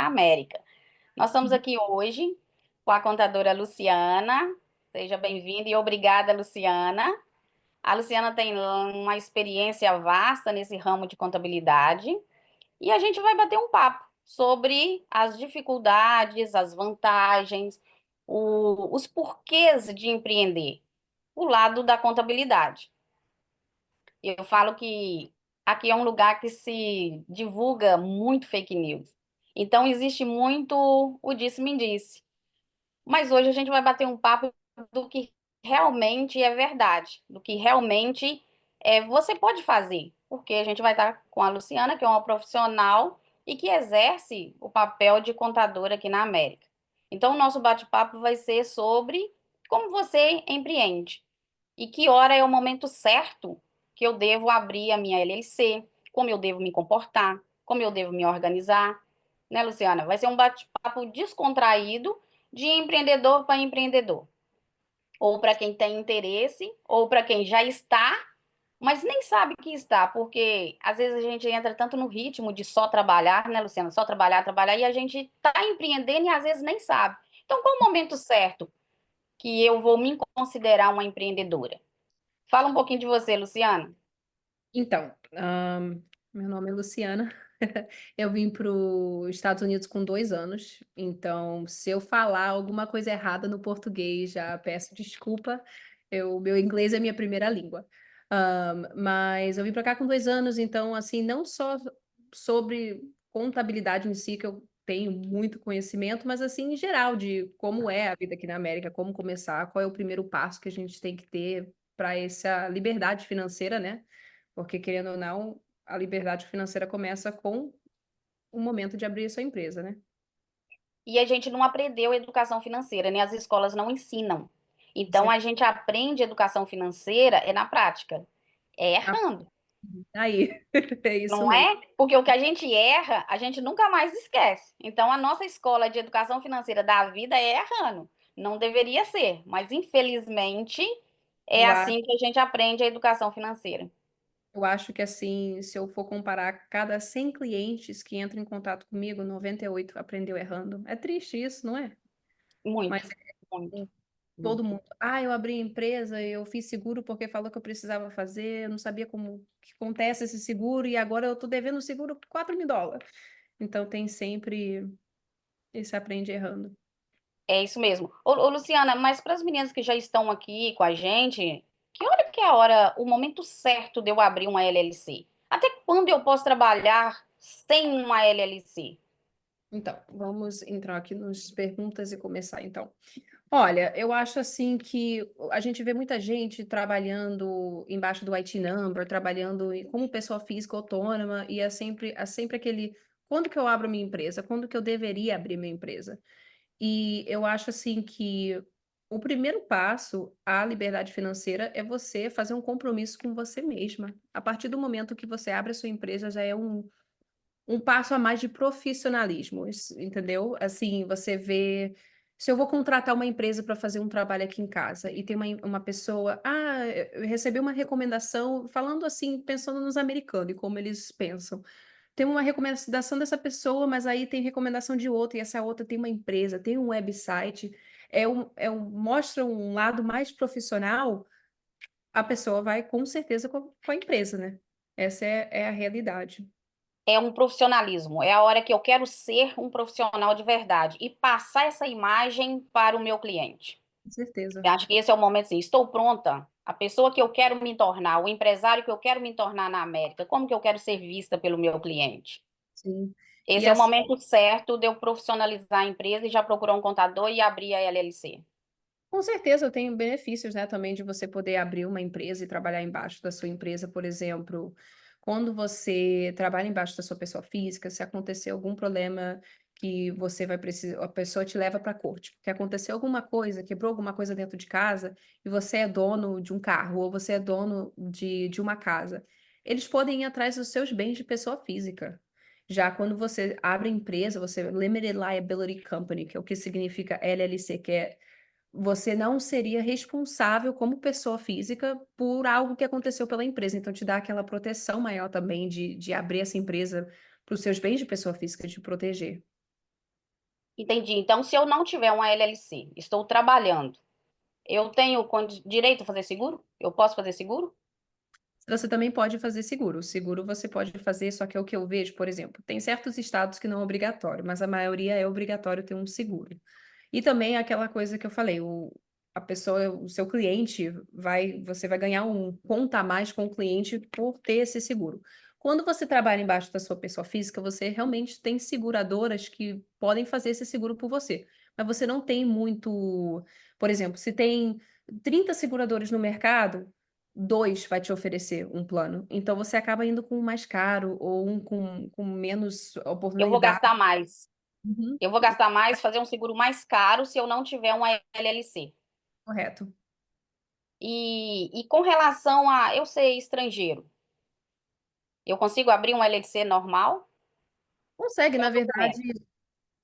na América. Nós estamos aqui hoje com a contadora Luciana. Seja bem-vinda e obrigada, Luciana. A Luciana tem uma experiência vasta nesse ramo de contabilidade e a gente vai bater um papo sobre as dificuldades, as vantagens, os porquês de empreender, o lado da contabilidade. Eu falo que aqui é um lugar que se divulga muito fake news. Então, existe muito o disse-me-disse. Mas hoje a gente vai bater um papo do que realmente é verdade, do que realmente você pode fazer. Porque a gente vai estar com a Luciana, que é uma profissional e que exerce o papel de contadora aqui na América. Então, o nosso bate-papo vai ser sobre como você empreende e que hora é o momento certo que eu devo abrir a minha LLC, como eu devo me comportar, como eu devo me organizar, né, Luciana? Vai ser um bate-papo descontraído de empreendedor para empreendedor, ou para quem tem interesse, ou para quem já está, mas nem sabe que está, porque às vezes a gente entra tanto no ritmo de só trabalhar, né, Luciana? Só trabalhar, trabalhar, e a gente está empreendendo e às vezes nem sabe. Então, qual o momento certo que eu vou me considerar uma empreendedora? Fala um pouquinho de você, Luciana. Então, meu nome é Luciana. Eu vim para os Estados Unidos com 2 anos, então se eu falar alguma coisa errada no português, já peço desculpa. Meu inglês é minha primeira língua. Mas eu vim para cá com 2 anos, então, assim, não só sobre contabilidade em si, que eu tenho muito conhecimento, mas assim, em geral, de como é a vida aqui na América, como começar, qual é o primeiro passo que a gente tem que ter para essa liberdade financeira, né? Porque, querendo ou não, a liberdade financeira começa com o momento de abrir a sua empresa, né. E a gente não aprendeu educação financeira, né? As escolas não ensinam. Então Você a gente aprende educação financeira na prática, é tá errando, aí, é isso não mesmo. é? Porque o que a gente erra, a gente nunca mais esquece. Então a nossa escola de educação financeira da vida é errando. Não deveria ser, mas infelizmente é Eu a assim que a gente aprende a educação financeira. eu acho que, assim, se eu for comparar cada 100 clientes que entram em contato comigo, 98 aprendeu errando. É triste isso, não é? Muito, Mas muito, todo muito. mundo: "Ah, eu abri empresa, eu fiz seguro porque falou que eu precisava fazer, eu não sabia como que acontece esse seguro e agora eu tô devendo o seguro $4.000". Então tem sempre esse aprende errando. É isso mesmo. Ô, Luciana, mas para as meninas que já estão aqui com a gente, que hora que é a hora, o momento certo de eu abrir uma LLC? Até quando eu posso trabalhar sem uma LLC? Então, vamos entrar aqui nas perguntas e começar então. Olha, eu acho assim que a gente vê muita gente trabalhando embaixo do IT number, trabalhando como pessoa física autônoma, e é sempre aquele: quando que eu abro minha empresa? Quando que eu deveria abrir minha empresa? E eu acho assim que o primeiro passo à liberdade financeira é você fazer um compromisso com você mesma. A partir do momento que você abre a sua empresa, já é um passo a mais de profissionalismo, entendeu? Assim, você vê, se eu vou contratar uma empresa para fazer um trabalho aqui em casa e tem uma pessoa: "Ah, eu recebi uma recomendação", falando assim, pensando nos americanos e como eles pensam. Tem uma recomendação dessa pessoa, mas aí tem recomendação de outra, e essa outra tem uma empresa, tem um website, mostra um lado mais profissional, a pessoa vai com certeza com a empresa, né. Essa é a realidade. É um profissionalismo, é a hora que eu quero ser um profissional de verdade e passar essa imagem para o meu cliente. Com certeza. Eu acho que esse é o momento, assim, estou pronta. A pessoa que eu quero me tornar, o empresário que eu quero me tornar na América, como que eu quero ser vista pelo meu cliente? Sim. E Esse é o assim, momento certo de eu profissionalizar a empresa e já procurar um contador e abrir a LLC. com certeza tem benefícios, né, também de você poder abrir uma empresa e trabalhar embaixo da sua empresa, por exemplo, quando você trabalha embaixo da sua pessoa física, se acontecer algum problema que você vai precisar, a pessoa te leva para a corte, porque aconteceu alguma coisa, quebrou alguma coisa dentro de casa e você é dono de um carro ou você é dono de uma casa. Eles podem ir atrás dos seus bens de pessoa física. Já quando você abre empresa, você Limited Liability Company, que é o que significa LLC, que é você não seria responsável como pessoa física por algo que aconteceu pela empresa, então te dá aquela proteção maior também de abrir essa empresa para os seus bens de pessoa física, de proteger. Entendi. Então, se eu não tiver uma LLC, estou trabalhando, eu tenho direito a fazer seguro? Eu posso fazer seguro? Você também pode fazer seguro. O seguro você pode fazer, só que é o que eu vejo, por exemplo, tem certos estados que não é obrigatório, mas a maioria é obrigatório ter um seguro. E também aquela coisa que eu falei, a pessoa, o seu cliente você vai ganhar um conta a mais com o cliente por ter esse seguro. Quando você trabalha embaixo da sua pessoa física, você realmente tem seguradoras que podem fazer esse seguro por você. Mas você não tem muito, por exemplo, se tem 30 seguradores no mercado, dois vai te oferecer um plano. Então você acaba indo com um mais caro ou um com menos Eu vou oportunidade. gastar mais. Uhum. Eu vou gastar mais, fazer um seguro mais caro se eu não tiver uma LLC. Correto. E com relação a eu ser estrangeiro, eu consigo abrir uma LLC normal? Consegue, Qual na é o documento?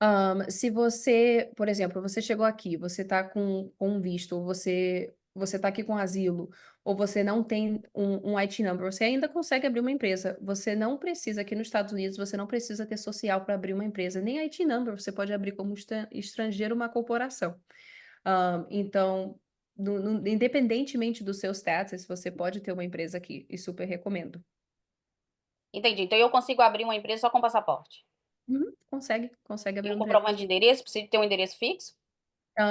verdade, se você, por exemplo, você chegou aqui, você está com um visto, ou você está aqui com asilo, ou você não tem um IT number, você ainda consegue abrir uma empresa. Você não precisa, aqui nos Estados Unidos, você não precisa ter social para abrir uma empresa, nem IT number, você pode abrir como estrangeiro uma corporação. Então, independentemente do seu status, você pode ter uma empresa aqui, e super recomendo. Entendi. Então eu consigo abrir uma empresa só com passaporte. Uhum, consegue E abrir um uma empresa. comprovante de endereço, preciso ter um endereço fixo?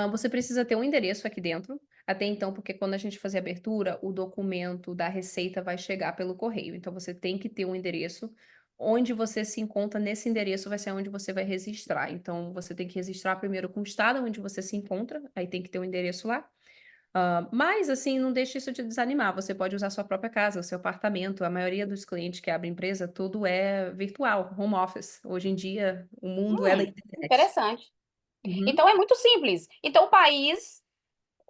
Você precisa ter um endereço aqui dentro, até então, porque quando a gente fazer a abertura, o documento da receita vai chegar pelo correio. Então, você tem que ter um endereço. Onde você se encontra, nesse endereço vai ser onde você vai registrar. Então, você tem que registrar primeiro com o estado onde você se encontra, aí tem que ter um endereço lá. Mas, assim, não deixe isso te desanimar. Você pode usar sua própria casa, o seu apartamento. A maioria dos clientes que abrem empresa, tudo é virtual, home office. Hoje em dia, o mundo é da internet. Interessante. Uhum. Então é muito simples. Então o país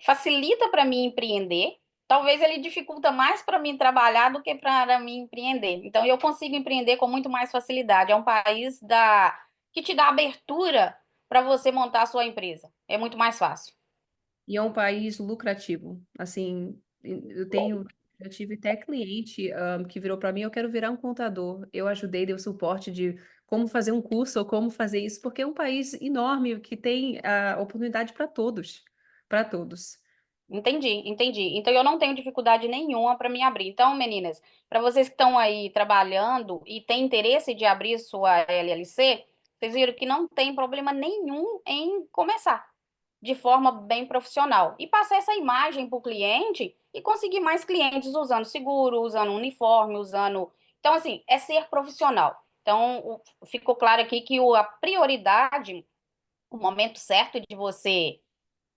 facilita para mim empreender. Talvez ele dificulta mais para mim trabalhar do que para mim empreender. Então eu consigo empreender com muito mais facilidade. É um país que te dá abertura para você montar a sua empresa. É muito mais fácil. E é um país lucrativo. Assim, eu tive até cliente, que virou para mim: "Eu quero virar um contador". Eu ajudei, dei o suporte de como fazer um curso ou como fazer isso, porque é um país enorme que tem a oportunidade para todos, para todos. Entendi. Então eu não tenho dificuldade nenhuma para me abrir. Então, meninas, para vocês que estão aí trabalhando e têm interesse de abrir sua LLC, vocês viram que não tem problema nenhum em começar de forma bem profissional e passar essa imagem para o cliente e conseguir mais clientes usando seguro, usando uniforme, usando. Então, assim, é ser profissional. Então, ficou claro aqui que a prioridade, o momento certo de você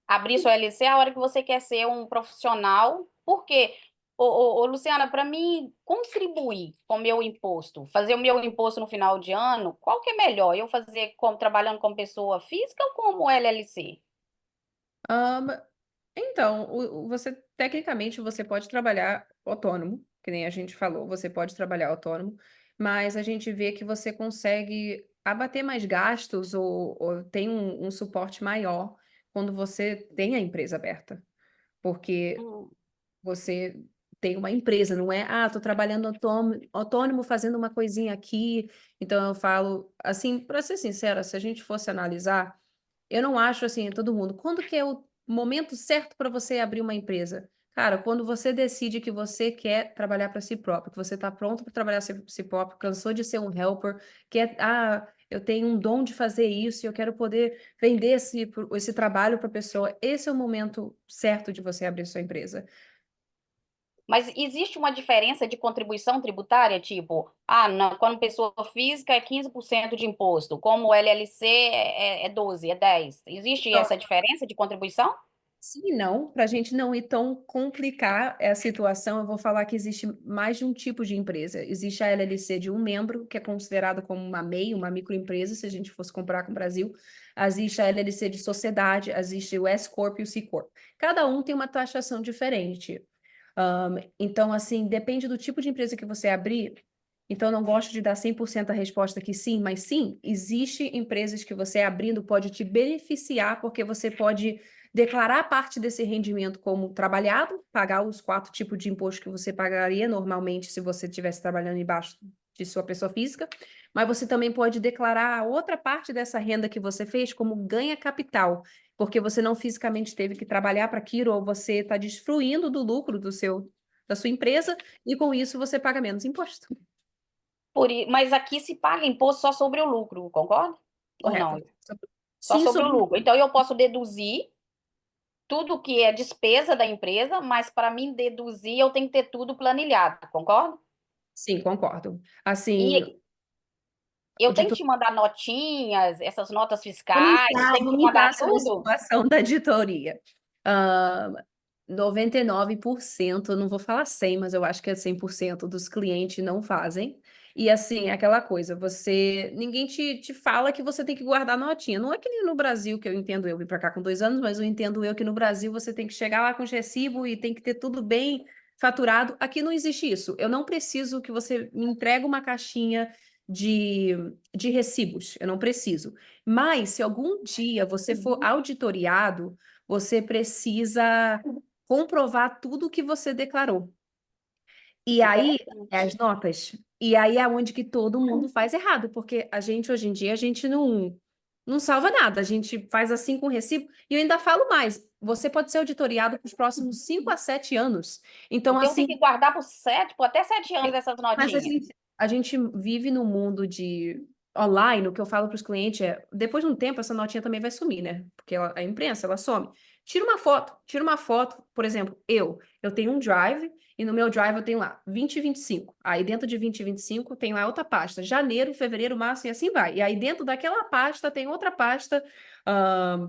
abrir sua LC é a hora que você quer ser um profissional. Por quê? Luciana, para mim contribuir com o meu imposto, fazer o meu imposto no final de ano, qual que é melhor? Eu fazer trabalhando como pessoa física ou como LLC? Hã, então, você tecnicamente, você pode trabalhar autônomo, que nem a gente falou, você pode trabalhar autônomo, mas a gente vê que você consegue abater mais gastos ou tem um suporte maior quando você tem a empresa aberta, porque Hum. você tem uma empresa, não é: "Ah, tô trabalhando autônomo fazendo uma coisinha aqui". Então eu falo, assim, para ser sincera, se a gente fosse analisar, eu não acho assim, todo mundo. Quando que é o momento certo para você abrir uma empresa? Cara, quando você decide que você quer trabalhar para si próprio, que você está pronto para trabalhar si próprio, cansou de ser um helper, quer, eu tenho um dom de fazer isso e eu quero poder vender esse trabalho para a pessoa. Esse é o momento certo de você abrir sua empresa. Mas existe uma diferença de contribuição tributária, tipo, quando pessoa física é 15% de imposto, como o LLC é 12, é 10. Existe essa diferença de contribuição? Sim e não, para a gente não ir tão complicar a situação, eu vou falar que existe mais de um tipo de empresa. Existe a LLC de um membro, que é considerado como uma MEI, uma microempresa, se a gente fosse comparar com o Brasil. Existe a LLC de sociedade, existe o S Corp e o C Corp. Cada um tem uma taxação diferente. Então, assim, depende do tipo de empresa que você abrir. Então, eu não gosto de dar 100% a resposta que sim, mas sim, existe empresas que você abrindo pode te beneficiar, porque você pode declarar parte desse rendimento como trabalhado, pagar os 4 tipos de imposto que você pagaria normalmente se você estivesse trabalhando embaixo de sua pessoa física, mas você também pode declarar a outra parte dessa renda que você fez como ganha capital, porque você não fisicamente teve que trabalhar para aquilo, ou você está desfruindo do lucro da sua empresa, e com isso você paga menos imposto. Mas aqui se paga imposto só sobre o lucro, concorda? Ou não? Correto. Só Sim, sobre o sobre. lucro. Então eu posso deduzir tudo que é despesa da empresa, mas para mim deduzir eu tenho que ter tudo planilhado, concorda? Sim, concordo. Assim, E eu de tenho que te mandar notinhas, essas notas fiscais, tem que te vamos mandar entrar sobre a tudo. situação da auditoria. Ah, 99%, não vou falar 100, mas eu acho que é 100% dos clientes não fazem. E assim, aquela coisa, ninguém te fala que você tem que guardar notinha. Não é que nem no Brasil, que eu entendo, eu vim para cá com 2 anos, mas eu entendo eu que no Brasil você tem que chegar lá com os recibos e tem que ter tudo bem faturado. Aqui não existe isso. Eu não preciso que você me entregue uma caixinha de, de recibos. Eu não preciso. Mas se algum dia você for auditoriado, você precisa comprovar tudo que você declarou. E aí, as Interessante. notas. E aí é onde que todo mundo faz errado, porque a gente, hoje em dia, a gente não salva nada. A gente faz assim com o recibo. E eu ainda falo mais, você pode ser auditoriado para os próximos 5 a 7 anos. Então, Então tem assim, que guardar por até 7 anos essas mas notinhas. a gente vive num mundo de online, o que eu falo para os clientes é, depois de um tempo, essa notinha também vai sumir, né? Porque a imprensa, ela some. Tira uma foto, por exemplo, eu tenho um Drive, e no meu Drive eu tenho lá 2025. Aí dentro de 2025 tem lá outra pasta, janeiro, fevereiro, março e assim vai. E aí dentro daquela pasta tem outra pasta,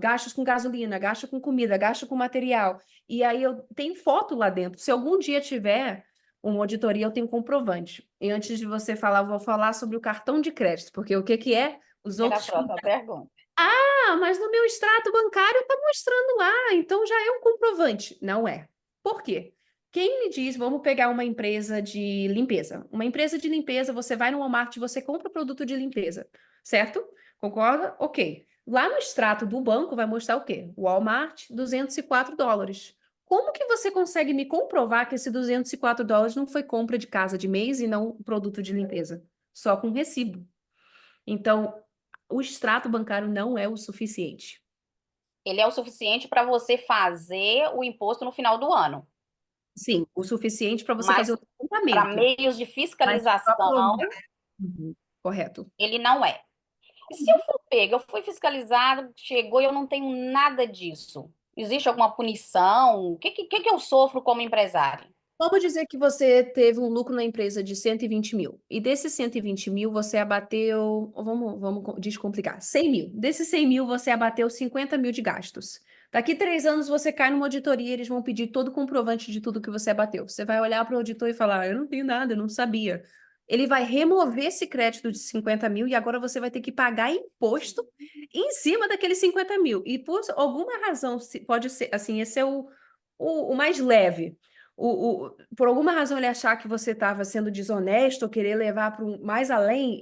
gastos com gasolina, gasto com comida, gasto com material. E aí eu tenho foto lá dentro. Se algum dia tiver uma auditoria, eu tenho comprovante. E antes de você falar, eu vou falar sobre o cartão de crédito, porque o que que é? Os Era a outros. próxima pergunta. Ah, mas no meu extrato bancário está mostrando lá, então já é um comprovante. Não é. Por quê? Quem me diz, vamos pegar uma empresa de limpeza. Uma empresa de limpeza, você vai no Walmart, você compra produto de limpeza, certo? Concorda? Ok. Lá no extrato do banco vai mostrar o quê? Walmart, US$ 204. Como que você consegue me comprovar que esse US$ 204 não foi compra de casa de mês e não produto de limpeza? Só com recibo. Então, o extrato bancário não é o suficiente. Ele é o suficiente para você fazer o imposto no final do ano. Sim, o suficiente para você fazer Mas o para levantamento, meios de mas para fiscalização, provar. Uhum, correto. ele não é. E se eu for pego, eu fui fiscalizado, chegou e eu não tenho nada disso. Existe alguma punição? O que eu sofro como empresário? Vamos dizer que você teve um lucro na empresa de 120 mil. E desses 120 mil, você abateu. Vamos descomplicar. 100 mil. Desses 100 mil, você abateu 50 mil de gastos. Daqui 3 anos, você cai numa auditoria, eles vão pedir todo o comprovante de tudo que você abateu. Você vai olhar para o auditor e falar: eu não tenho nada, eu não sabia. Ele vai remover esse crédito de 50 mil e agora você vai ter que pagar imposto em cima daqueles 50 mil. E por alguma razão, pode ser assim, esse é o mais leve. Por alguma razão ele achar que você estava sendo desonesto ou querer levar para mais além,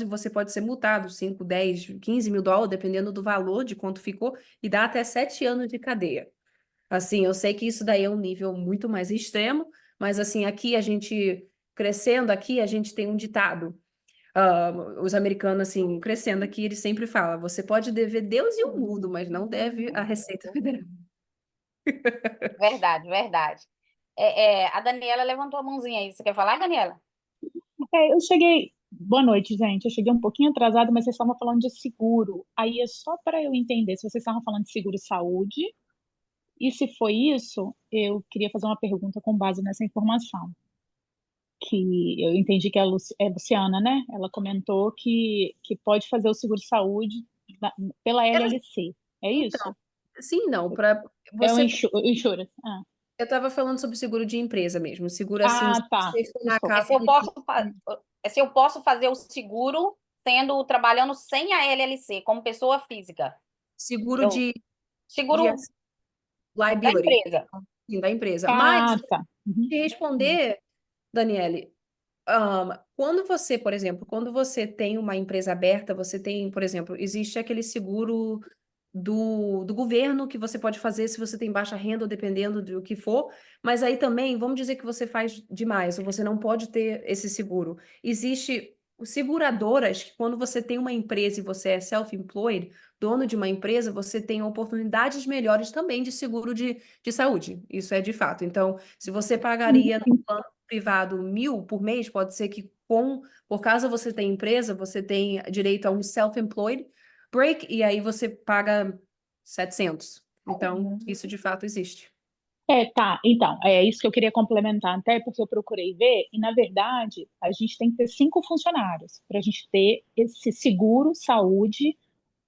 você pode ser multado 5, 10, 15 mil dólares, dependendo do valor, de quanto ficou, e dá até 7 anos de cadeia. Assim, eu sei que isso daí é um nível muito mais extremo, mas assim, aqui a gente, crescendo aqui, a gente tem um ditado. Os americanos, assim, crescendo aqui, eles sempre falam, você pode dever Deus e o mundo, mas não deve a Receita Federal. Verdade, verdade. A Daniela levantou a mãozinha aí. Você quer falar, Daniela? Eu cheguei. Boa noite, gente. Eu cheguei um pouquinho atrasada, mas vocês estavam falando de seguro. Aí é só para eu entender se vocês estavam falando de seguro-saúde. E se foi isso, eu queria fazer uma pergunta com base nessa informação. Que eu entendi que é Luciana, né? Ela comentou que pode fazer o seguro-saúde pela LLC. É Então, isso? sim, não, para É o você. insurance. Eu estava falando sobre seguro de empresa mesmo. Seguro assim, se Tá. você for na É Desculpa. se casa eu de. posso, é se eu posso fazer o seguro trabalhando sem a LLC, como pessoa física. Seguro Eu de seguro da liability, empresa. sim, da empresa. Mas, Tá. Uhum. te responder, Daniele, quando você, por exemplo, quando você tem uma empresa aberta, você tem, por exemplo, existe aquele seguro do governo que você pode fazer se você tem baixa renda, ou dependendo do que for, mas aí também, vamos dizer que você faz demais, ou você não pode ter esse seguro. Existe Os seguradoras, que quando você tem uma empresa e você é self-employed, dono de uma empresa, você tem oportunidades melhores também de seguro de saúde. Isso é de fato. Então, se você pagaria no plano privado 1.000 por mês, pode ser que por causa você tem empresa, você tem direito a um self-employed break, e aí você paga 700. Então, isso de fato existe. Tá. Então, é isso que eu queria complementar, até porque eu procurei ver, e na verdade, a gente tem que ter 5 funcionários para a gente ter esse seguro saúde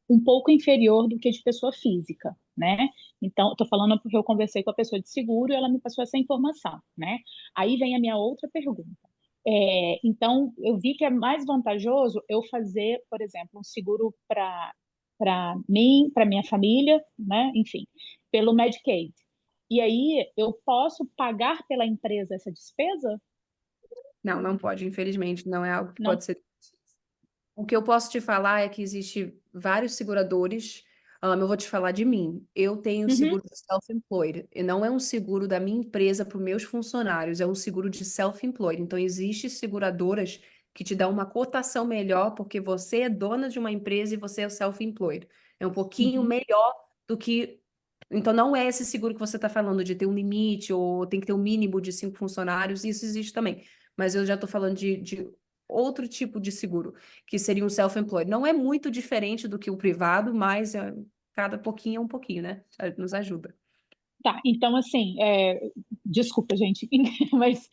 um pouco inferior do que de pessoa física, né? Então, estou falando porque eu conversei com a pessoa de seguro e ela me passou essa informação, né? Aí vem a minha outra pergunta. Então, eu vi que é mais vantajoso eu fazer, por exemplo, um seguro para mim, para minha família, né? Enfim, pelo Medicaid. E aí eu posso pagar pela empresa essa despesa? Não, não pode, infelizmente, não é algo que Não. pode ser. O que eu posso te falar é que existe vários seguradores. Eu vou te falar de mim. Eu tenho Uhum, seguro de self-employed. E não é um seguro da minha empresa para os meus funcionários, é um seguro de self-employed. Então, existem seguradoras que te dão uma cotação melhor porque você é dona de uma empresa e você é self-employed. É um pouquinho uhum. melhor do que. Então, não é esse seguro que você está falando de ter um limite ou tem que ter um mínimo de 5 funcionários. Isso existe também. Mas eu já estou falando de outro tipo de seguro que seria um self-employed. Não é muito diferente do que o privado, mas cada pouquinho é um pouquinho, né? Nos ajuda. Tá, então assim, desculpa, gente, mas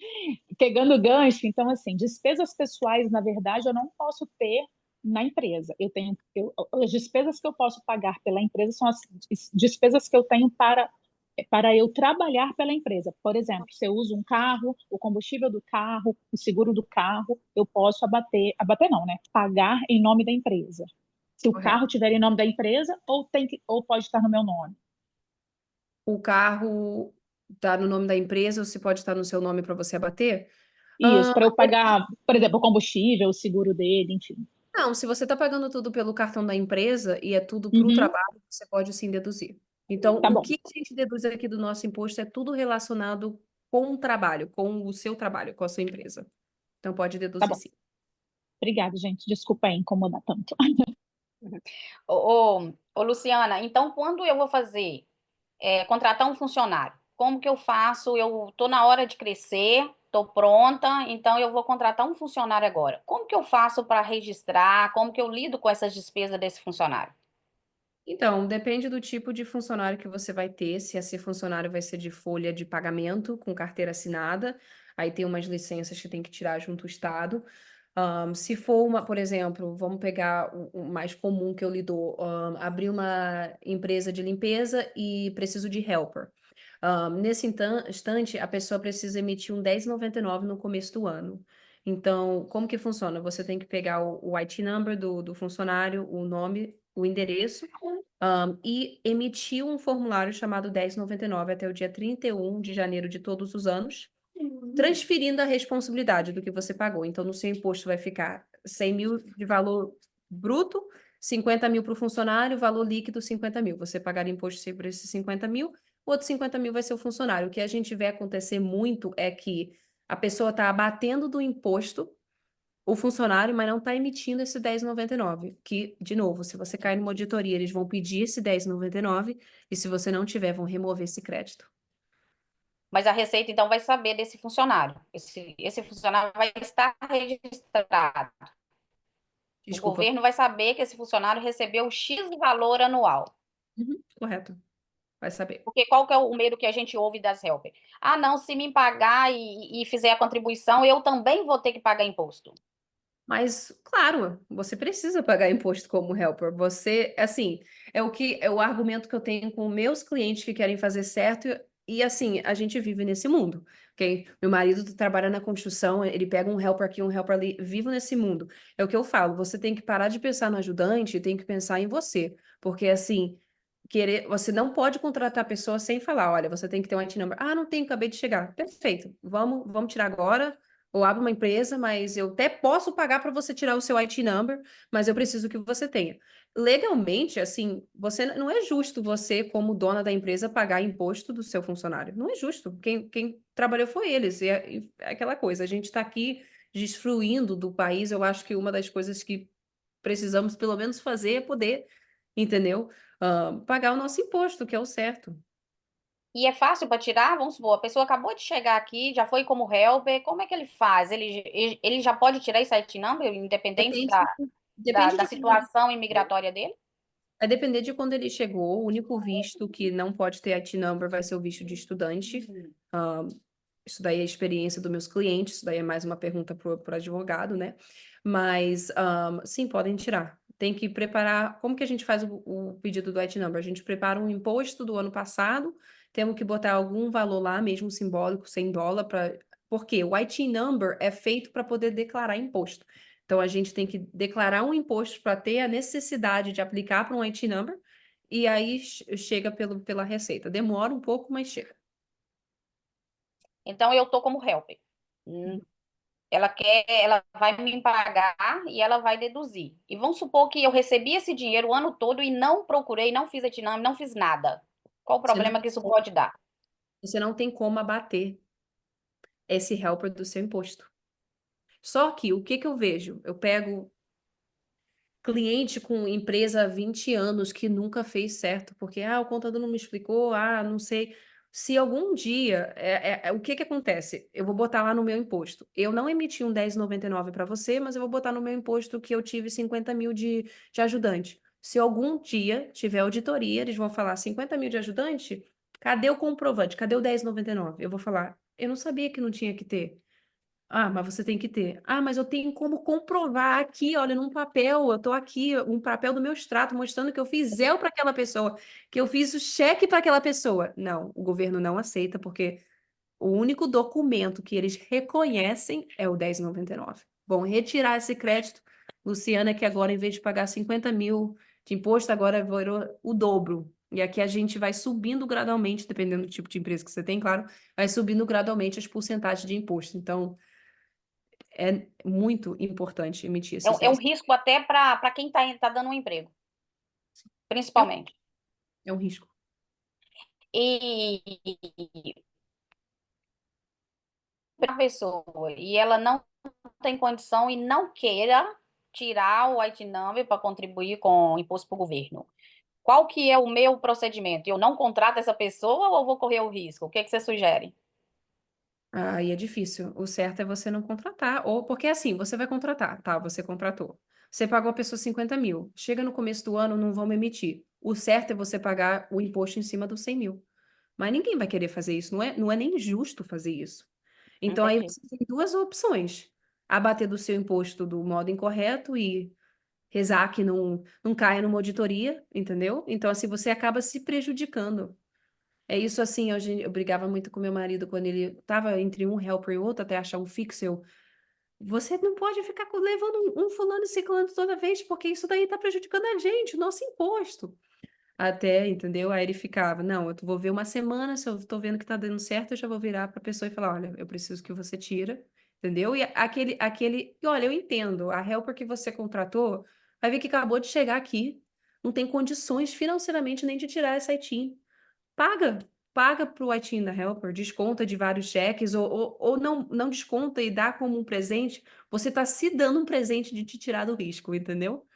pegando o gancho, então assim, despesas pessoais, na verdade, eu não posso ter na empresa. As despesas que eu posso pagar pela empresa são as despesas que eu tenho para eu trabalhar pela empresa. Por exemplo, se eu uso um carro, o combustível do carro, o seguro do carro, eu posso abater não, né? Pagar em nome da empresa. Se o Correto. carro tiver em nome da empresa, ou pode estar no meu nome. O carro está no nome da empresa ou se pode estar no seu nome para você abater? Isso, para eu pagar, por exemplo, o combustível, o seguro dele, enfim. Não, se você está pagando tudo pelo cartão da empresa e é tudo para o Uhum, trabalho, você pode sim deduzir. Então, tá o bom, que a gente deduz aqui do nosso imposto é tudo relacionado com o trabalho, com o seu trabalho, com a sua empresa. Então, pode tá deduzir bom. sim. Obrigada, gente. Desculpa aí incomodar tanto. Uhum. Ô, Luciana, então quando eu vou fazer, contratar um funcionário, como que eu faço? Eu tô na hora de crescer, tô pronta, então eu vou contratar um funcionário agora. Como que eu faço para registrar? Como que eu lido com essas despesas desse funcionário? Então, depende do tipo de funcionário que você vai ter. Se esse funcionário vai ser de folha de pagamento, com carteira assinada, aí tem umas licenças que tem que tirar junto ao Estado. Se for uma, por exemplo, vamos pegar o mais comum que eu lido, abrir uma empresa de limpeza e preciso de helper. Nesse instante, a pessoa precisa emitir um 1099 no começo do ano. Então, como que funciona? Você tem que pegar o IT number do funcionário, o nome, o endereço, e emitir um formulário chamado 1099 até o dia 31 de janeiro de todos os anos, transferindo a responsabilidade do que você pagou. Então, no seu imposto vai ficar 100 mil de valor bruto, 50 mil para o funcionário, valor líquido 50 mil. Você pagará imposto sobre esses 50 mil, o outro 50 mil vai ser o funcionário. O que a gente vê acontecer muito é que a pessoa está abatendo do imposto o funcionário, mas não está emitindo esse 1099, que, de novo, se você cair numa auditoria, eles vão pedir esse 1099 e se você não tiver, vão remover esse crédito. Mas a Receita então vai saber desse funcionário. Esse funcionário vai estar registrado. O Desculpa. governo vai saber que esse funcionário recebeu X valor anual. Uhum, correto. Vai saber. Porque qual que é o medo que a gente ouve das helper? Ah, não, se me pagar e fizer a contribuição, eu também vou ter que pagar imposto. Mas, claro, você precisa pagar imposto como helper. Você, assim, é o argumento que eu tenho com meus clientes que querem fazer certo e assim, a gente vive nesse mundo, ok? Meu marido trabalha na construção, ele pega um helper aqui, um helper ali, vivo nesse mundo. É o que eu falo, você tem que parar de pensar no ajudante e tem que pensar em você, porque assim, você não pode contratar a pessoa sem falar, olha, você tem que ter um IT number. Ah, não tenho, acabei de chegar. Perfeito. Vamos tirar agora ou abro uma empresa, mas eu até posso pagar para você tirar o seu IT number, mas eu preciso que você tenha. Legalmente, assim, você não é justo você, como dona da empresa, pagar imposto do seu funcionário. Não é justo. Quem trabalhou foi eles. E é aquela coisa, a gente está aqui desfruindo do país, eu acho que uma das coisas que precisamos pelo menos fazer é poder, entendeu? Pagar o nosso imposto, que é o certo. E é fácil para tirar? Vamos supor, a pessoa acabou de chegar aqui, já foi como helper, como é que ele faz? Ele já pode tirar esse IT number, independente Depende, depende da de quando ele situação chegou. imigratória dele? Vai depender de quando ele chegou. O único visto que não pode ter IT number vai ser o visto de estudante. Ah, isso daí é a experiência dos meus clientes, isso daí é mais uma pergunta para o advogado, né? Mas, sim, podem tirar. Tem que preparar. Como que a gente faz o pedido do IT number? A gente prepara um imposto do ano passado, temos que botar algum valor lá, mesmo simbólico, $100, porque o IT number é feito para poder declarar imposto. Então, a gente tem que declarar um imposto para ter a necessidade de aplicar para um IT number, e aí chega pela Receita. Demora um pouco, mas chega. Então eu tô como helper. Hum, ela vai me pagar e ela vai deduzir. E vamos supor que eu recebi esse dinheiro o ano todo e não procurei, não fiz IT number, não fiz nada. Qual o Você não, problema que isso pode dar? você não tem como abater esse helper do seu imposto. Só que o que eu vejo? Eu pego cliente com empresa há 20 anos que nunca fez certo, porque o contador não me explicou, não sei. Se algum dia, o que acontece? Eu vou botar lá no meu imposto. Eu não emiti um 10,99 para você, mas eu vou botar no meu imposto que eu tive 50 mil de ajudante. Se algum dia tiver auditoria, eles vão falar 50 mil de ajudante, cadê o comprovante? Cadê o 10,99? Eu vou falar, eu não sabia que não tinha que ter. Mas você tem que ter. Mas eu tenho como comprovar aqui, olha, num papel, eu tô aqui, um papel do meu extrato mostrando que eu fiz eu para aquela pessoa, que eu fiz o cheque para aquela pessoa. Não, o governo não aceita, porque o único documento que eles reconhecem é o 10,99. Bom, retirar esse crédito, Luciana, que agora, em vez de pagar 50 mil de imposto, agora virou o dobro. E aqui a gente vai subindo gradualmente, dependendo do tipo de empresa que você tem, claro, vai subindo gradualmente as porcentagens de imposto. Então, é muito importante emitir esses É um 10. risco até para quem tá dando um emprego, É um, principalmente. é um risco. E a pessoa e ela não tem condição e não queira tirar o IT number para contribuir com o imposto para o governo. Qual que é o meu procedimento? Eu não contrato essa pessoa ou vou correr o risco? O que que você sugere? Aí é difícil. O certo é você não contratar. Ou porque assim, você vai contratar, tá? Você contratou. Você pagou a pessoa 50 mil. Chega no começo do ano, não vão emitir. O certo é você pagar o imposto em cima dos 100 mil. Mas ninguém vai querer fazer isso. Não é nem justo fazer isso. Então aí Entendi. você tem duas opções: abater do seu imposto do modo incorreto e rezar que não caia numa auditoria, entendeu? Então, assim, você acaba se prejudicando. É isso assim, eu brigava muito com meu marido quando ele estava entre um helper e outro até achar um fixo. Você não pode ficar levando um fulano e ciclano toda vez, porque isso daí está prejudicando a gente, o nosso imposto. Até, entendeu? Aí ele ficava, não, vou ver uma semana, se eu estou vendo que está dando certo, eu já vou virar para a pessoa e falar, olha, eu preciso que você tira, entendeu? E e olha, eu entendo, a helper que você contratou, vai ver que acabou de chegar aqui, não tem condições financeiramente nem de tirar essa IT. Paga, paga para o IT da Helper, desconta de vários cheques, ou não desconta e dá como um presente, você está se dando um presente de te tirar do risco, entendeu?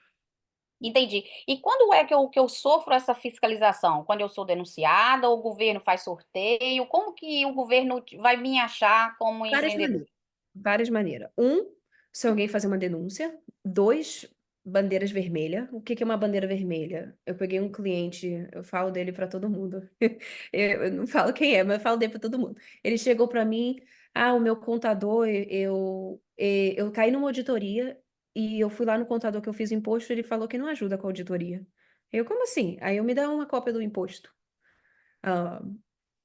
Entendi. E quando é que eu sofro essa fiscalização? Quando eu sou denunciada, ou o governo faz sorteio? Como que o governo vai me achar como Várias empreendedor? maneiras. Várias maneiras. Um, se alguém fazer uma denúncia. Dois, bandeiras vermelhas. O que que é uma bandeira vermelha? Eu peguei um cliente, eu falo dele para todo mundo. Eu não falo quem é, mas eu falo dele para todo mundo. Ele chegou para mim, o meu contador, eu caí numa auditoria e eu fui lá no contador que eu fiz o imposto, ele falou que não ajuda com a auditoria. Eu, como assim? Aí eu me dá uma cópia do imposto. Ah,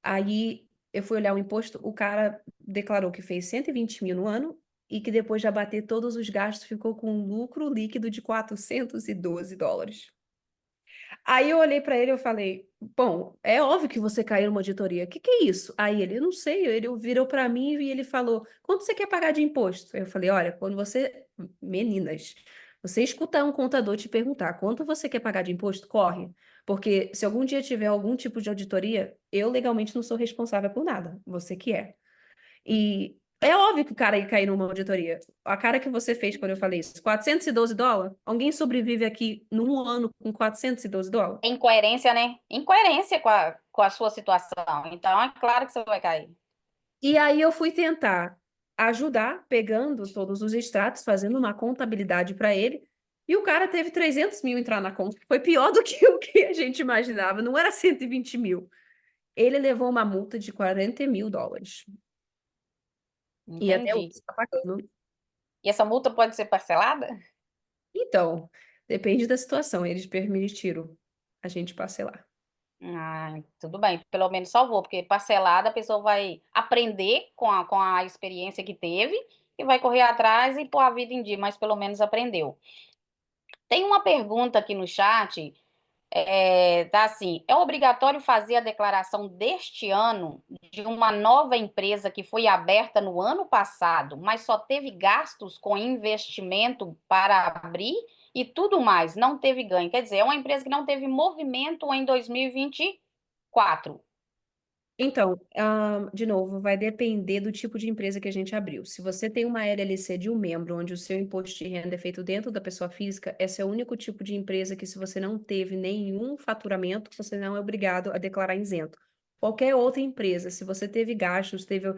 Aí eu fui olhar o imposto, o cara declarou que fez 120 mil no ano e que depois de abater todos os gastos ficou com um lucro líquido de $412. Aí eu olhei para ele e falei, bom, é óbvio que você caiu numa auditoria, o que que é isso? Aí ele, eu não sei, ele virou para mim e ele falou, quanto você quer pagar de imposto? Eu falei, olha, quando você, meninas, você escutar um contador te perguntar quanto você quer pagar de imposto, corre, porque se algum dia tiver algum tipo de auditoria, eu legalmente não sou responsável por nada, você que é. E É óbvio que o cara ia cair numa auditoria. A cara que você fez quando eu falei isso, $412? Alguém sobrevive aqui num ano com $412? Incoerência, né? Incoerência com a sua situação. Então, é claro que você vai cair. E aí eu fui tentar ajudar, pegando todos os extratos, fazendo uma contabilidade para ele, e o cara teve 300 mil entrar na conta. Foi pior do que o que a gente imaginava, não era 120 mil. Ele levou uma multa de $40 mil. E até hoje Entendi. está pagando. E essa multa pode ser parcelada? Então, depende da situação, eles permitiram a gente parcelar. Ah, tudo bem, pelo menos salvou, porque parcelada a pessoa vai aprender com a experiência que teve e vai correr atrás e pôr a vida em dia, mas pelo menos aprendeu. Tem uma pergunta aqui no chat, tá assim, é obrigatório fazer a declaração deste ano de uma nova empresa que foi aberta no ano passado, mas só teve gastos com investimento para abrir e tudo mais, não teve ganho. Quer dizer, é uma empresa que não teve movimento em 2024. Então, de novo, vai depender do tipo de empresa que a gente abriu. Se você tem uma LLC de um membro, onde o seu imposto de renda é feito dentro da pessoa física, esse é o único tipo de empresa que, se você não teve nenhum faturamento, você não é obrigado a declarar isento. Qualquer outra empresa, se você teve gastos, teve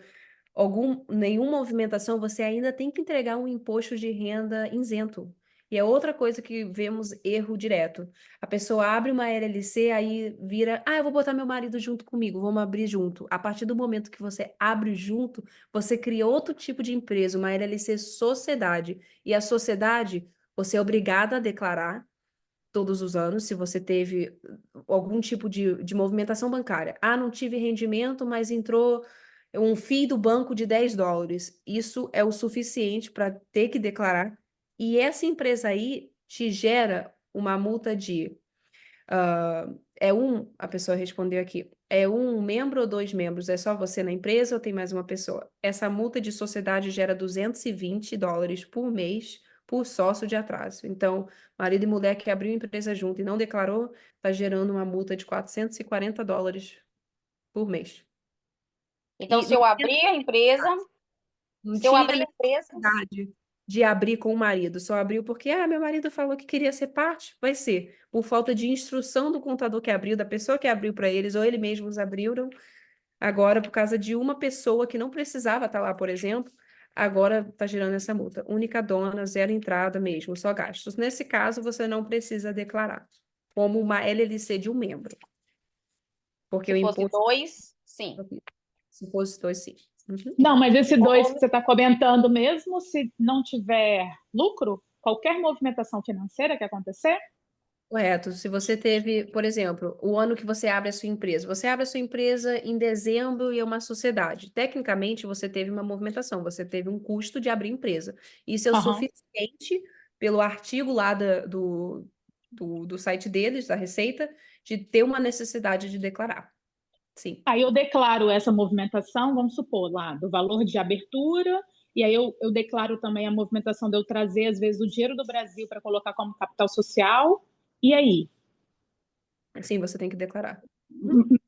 nenhuma movimentação, você ainda tem que entregar um imposto de renda isento. E é outra coisa que vemos erro direto. A pessoa abre uma LLC, aí vira, eu vou botar meu marido junto comigo, vamos abrir junto. A partir do momento que você abre junto, você cria outro tipo de empresa, uma LLC sociedade. E a sociedade, você é obrigada a declarar todos os anos, se você teve algum tipo de movimentação bancária. Não tive rendimento, mas entrou um FII do banco de $10. Isso é o suficiente para ter que declarar. E essa empresa aí te gera uma multa de. A pessoa respondeu aqui, é um membro ou dois membros? É só você na empresa ou tem mais uma pessoa? Essa multa de sociedade gera $220 por mês por sócio de atraso. Então, marido e mulher que abriu empresa junto e não declarou, está gerando uma multa de $440 por mês. Então, E se eu abrir a empresa, não se eu tinha abrir a empresa, necessidade de abrir com o marido, só abriu porque, meu marido falou que queria ser parte, vai ser. Por falta de instrução do contador que abriu, da pessoa que abriu para eles, ou eles mesmos abriram, agora, por causa de uma pessoa que não precisava estar lá, por exemplo, agora está gerando essa multa. Única dona, zero entrada mesmo, só gastos. Nesse caso, você não precisa declarar, como uma LLC de um membro, porque se o fosse imposto, dois, sim. se fosse dois, sim. Uhum. Não, mas esse dois que Ou- você está comentando, mesmo se não tiver lucro, qualquer movimentação financeira que acontecer, Correto. Se você teve, por exemplo, o ano que você abre a sua empresa em dezembro e é uma sociedade. Tecnicamente, você teve uma movimentação, você teve um custo de abrir empresa. Isso é o aham. suficiente pelo artigo lá do site deles, da Receita, de ter uma necessidade de declarar. Sim. Aí eu declaro essa movimentação, vamos supor, lá, do valor de abertura, e aí eu declaro também a movimentação de eu trazer, às vezes, o dinheiro do Brasil para colocar como capital social, e aí? Sim, você tem que declarar.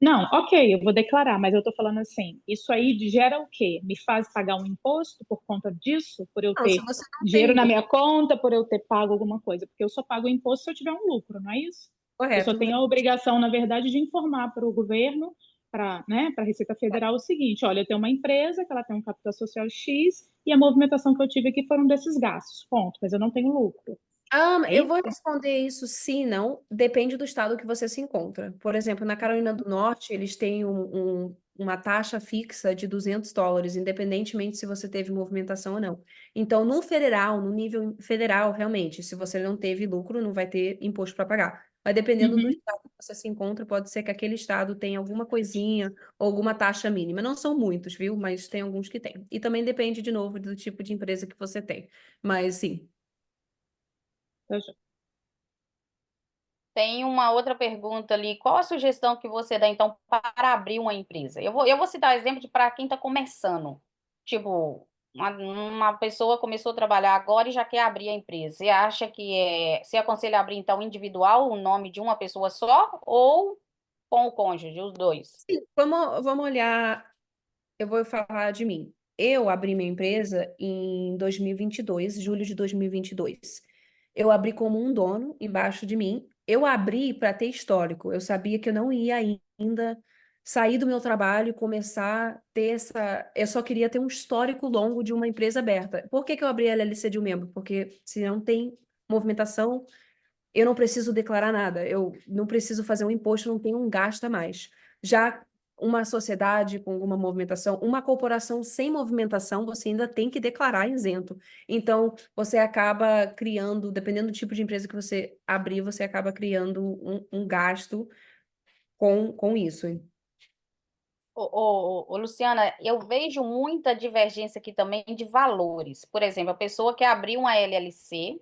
Não, ok, eu vou declarar, mas eu estou falando assim, isso aí gera o quê? Me faz pagar um imposto por conta disso? Por eu Não, se ter você não dinheiro tem na lucro, minha conta, por eu ter pago alguma coisa? Porque eu só pago imposto se eu tiver um lucro, não é isso? Eu só correto. tenho a obrigação, na verdade, de informar para o governo, para, né, para a Receita Federal o seguinte: olha, eu tenho uma empresa que ela tem um capital social X e a movimentação que eu tive aqui foram desses gastos, ponto, mas eu não tenho lucro. É Eu isso? vou responder isso sim e não, depende do estado que você se encontra. Por exemplo, na Carolina do Norte, eles têm uma taxa fixa de $200, independentemente se você teve movimentação ou não. Então, no federal, no nível federal, realmente, se você não teve lucro, não vai ter imposto para pagar. Mas dependendo do Uhum. estado que você se encontra, pode ser que aquele estado tenha alguma coisinha ou alguma taxa mínima. Não são muitos, viu? Mas tem alguns que tem. E também depende, de novo, do tipo de empresa que você tem. Mas sim. Tem uma outra pergunta ali. Qual a sugestão que você dá, então, para abrir uma empresa? Eu vou citar exemplo de para quem está começando. Tipo, uma pessoa começou a trabalhar agora e já quer abrir a empresa. Você acha que se aconselha abrir, então, individual, o nome de uma pessoa só, ou com o cônjuge, os dois? Vamos olhar, eu vou falar de mim. eu abri minha empresa em 2022, julho de 2022. Eu abri como um dono embaixo de mim. Eu abri para ter histórico. Eu sabia que eu não ia ainda sair do meu trabalho e começar a ter essa. Eu só queria ter um histórico longo de uma empresa aberta. Por que que eu abri a LLC de um membro? Porque se não tem movimentação, eu não preciso declarar nada, eu não preciso fazer um imposto, não tenho um gasto a mais. Já uma sociedade com alguma movimentação, uma corporação sem movimentação, você ainda tem que declarar isento. Então, você acaba criando, dependendo do tipo de empresa que você abrir, você acaba criando um gasto com isso. Luciana, eu vejo muita divergência aqui também de valores. Por exemplo, a pessoa quer abrir uma LLC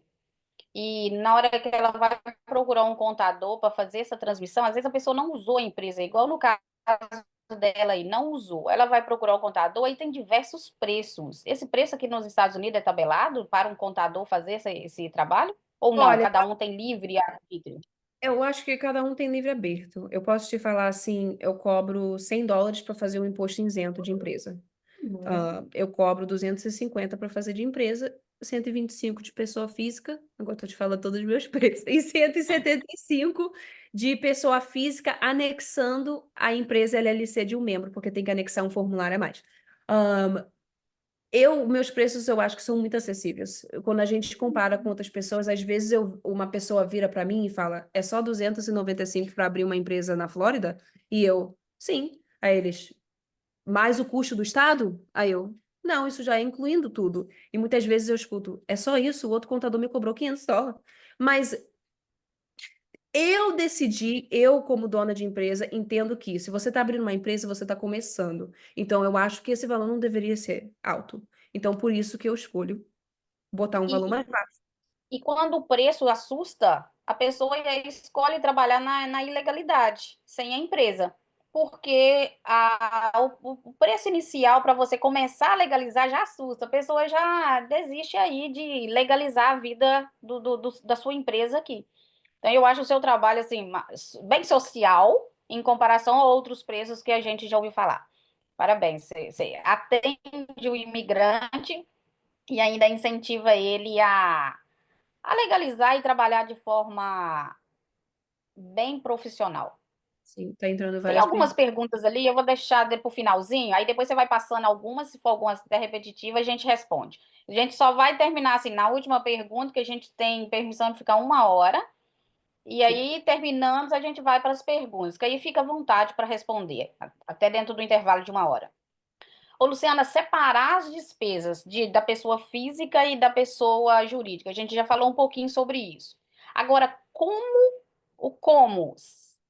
e na hora que ela vai procurar um contador para fazer essa transmissão, às vezes a pessoa não usou a empresa, igual no caso dela aí, não usou. Ela vai procurar o contador e tem diversos preços. Esse preço aqui nos Estados Unidos é tabelado para um contador fazer esse trabalho? Ou não? Olha, Cada um tem livre arbítrio. eu acho que cada um tem livre-arbítrio. Eu posso te falar assim, eu cobro $100 para fazer um imposto isento de empresa. Eu cobro 250 para fazer de empresa, 125 de pessoa física, agora estou te falando todos os meus preços, e 175 de pessoa física anexando a empresa LLC de um membro, porque tem que anexar um formulário a mais. Meus preços eu acho que são muito acessíveis. Quando a gente compara com outras pessoas, às vezes uma pessoa vira para mim e fala, é só 295 para abrir uma empresa na Flórida? E eu, sim. Aí eles, mais o custo do Estado? Aí eu, não, isso já é incluindo tudo. E muitas vezes eu escuto, é só isso? O outro contador me cobrou $500. Mas eu decidi, eu como dona de empresa, entendo que se você está abrindo uma empresa, você está começando. Então eu acho que esse valor não deveria ser alto. Então por isso que eu escolho botar um valor E, mais baixo. e quando o preço assusta, a pessoa escolhe trabalhar na ilegalidade, sem a empresa. Porque o preço inicial para você começar a legalizar já assusta. A pessoa já desiste aí de legalizar a vida da sua empresa aqui. Então, eu acho o seu trabalho assim, bem social em comparação a outros preços que a gente já ouviu falar. Parabéns, você atende o imigrante e ainda incentiva ele a legalizar e trabalhar de forma bem profissional. Sim, tá entrando Tem várias algumas perguntas. perguntas ali, eu vou deixar para o finalzinho, aí depois você vai passando algumas, se for algumas até repetitivas, a gente responde. A gente só vai terminar assim na última pergunta, que a gente tem permissão de ficar 1 hora, e Sim. aí terminamos, a gente vai para as perguntas, que aí fica à vontade para responder, até dentro do intervalo de 1 hora. Ô, Luciana, separar as despesas da pessoa física e da pessoa jurídica. A gente já falou um pouquinho sobre isso. Agora, como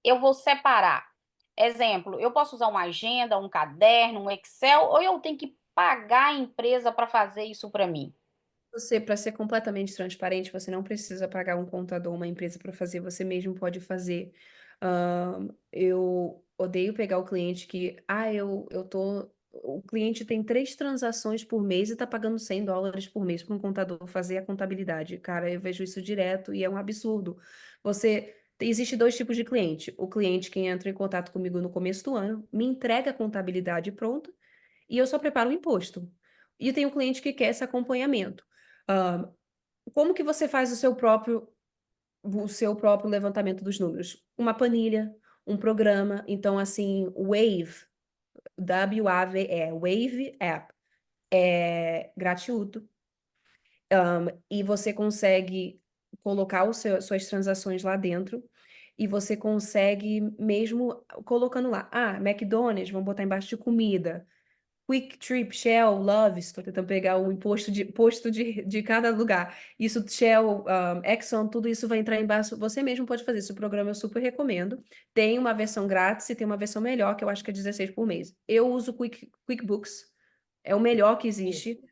eu vou separar? Exemplo, eu posso usar uma agenda, um caderno, um Excel, ou eu tenho que pagar a empresa para fazer isso para mim? Você, para ser completamente transparente, você não precisa pagar um contador, uma empresa para fazer, você mesmo pode fazer. Eu odeio pegar o cliente que, eu tô. O cliente tem 3 transações por mês e tá pagando $100 por mês para um contador fazer a contabilidade. Cara, eu vejo isso direto e é um absurdo. Existe 2 tipos de cliente. O cliente que entra em contato comigo no começo do ano, me entrega a contabilidade pronta e eu só preparo o imposto. E tem o cliente que quer esse acompanhamento. Ah, como que você faz o seu próprio levantamento dos números? Uma planilha, um programa. Então, assim, Wave, WAVE, Wave App, é gratuito. E você consegue colocar suas transações lá dentro. E você consegue mesmo colocando lá. McDonald's, vamos botar embaixo de comida. Quick Trip, Shell, Loves, estou tentando pegar o imposto de cada lugar. Isso, Shell, Exxon, tudo isso vai entrar embaixo. Você mesmo pode fazer esse programa, eu super recomendo. Tem uma versão grátis e tem uma versão melhor, que eu acho que é 16 por mês. Eu uso QuickBooks, é o melhor que existe. Isso.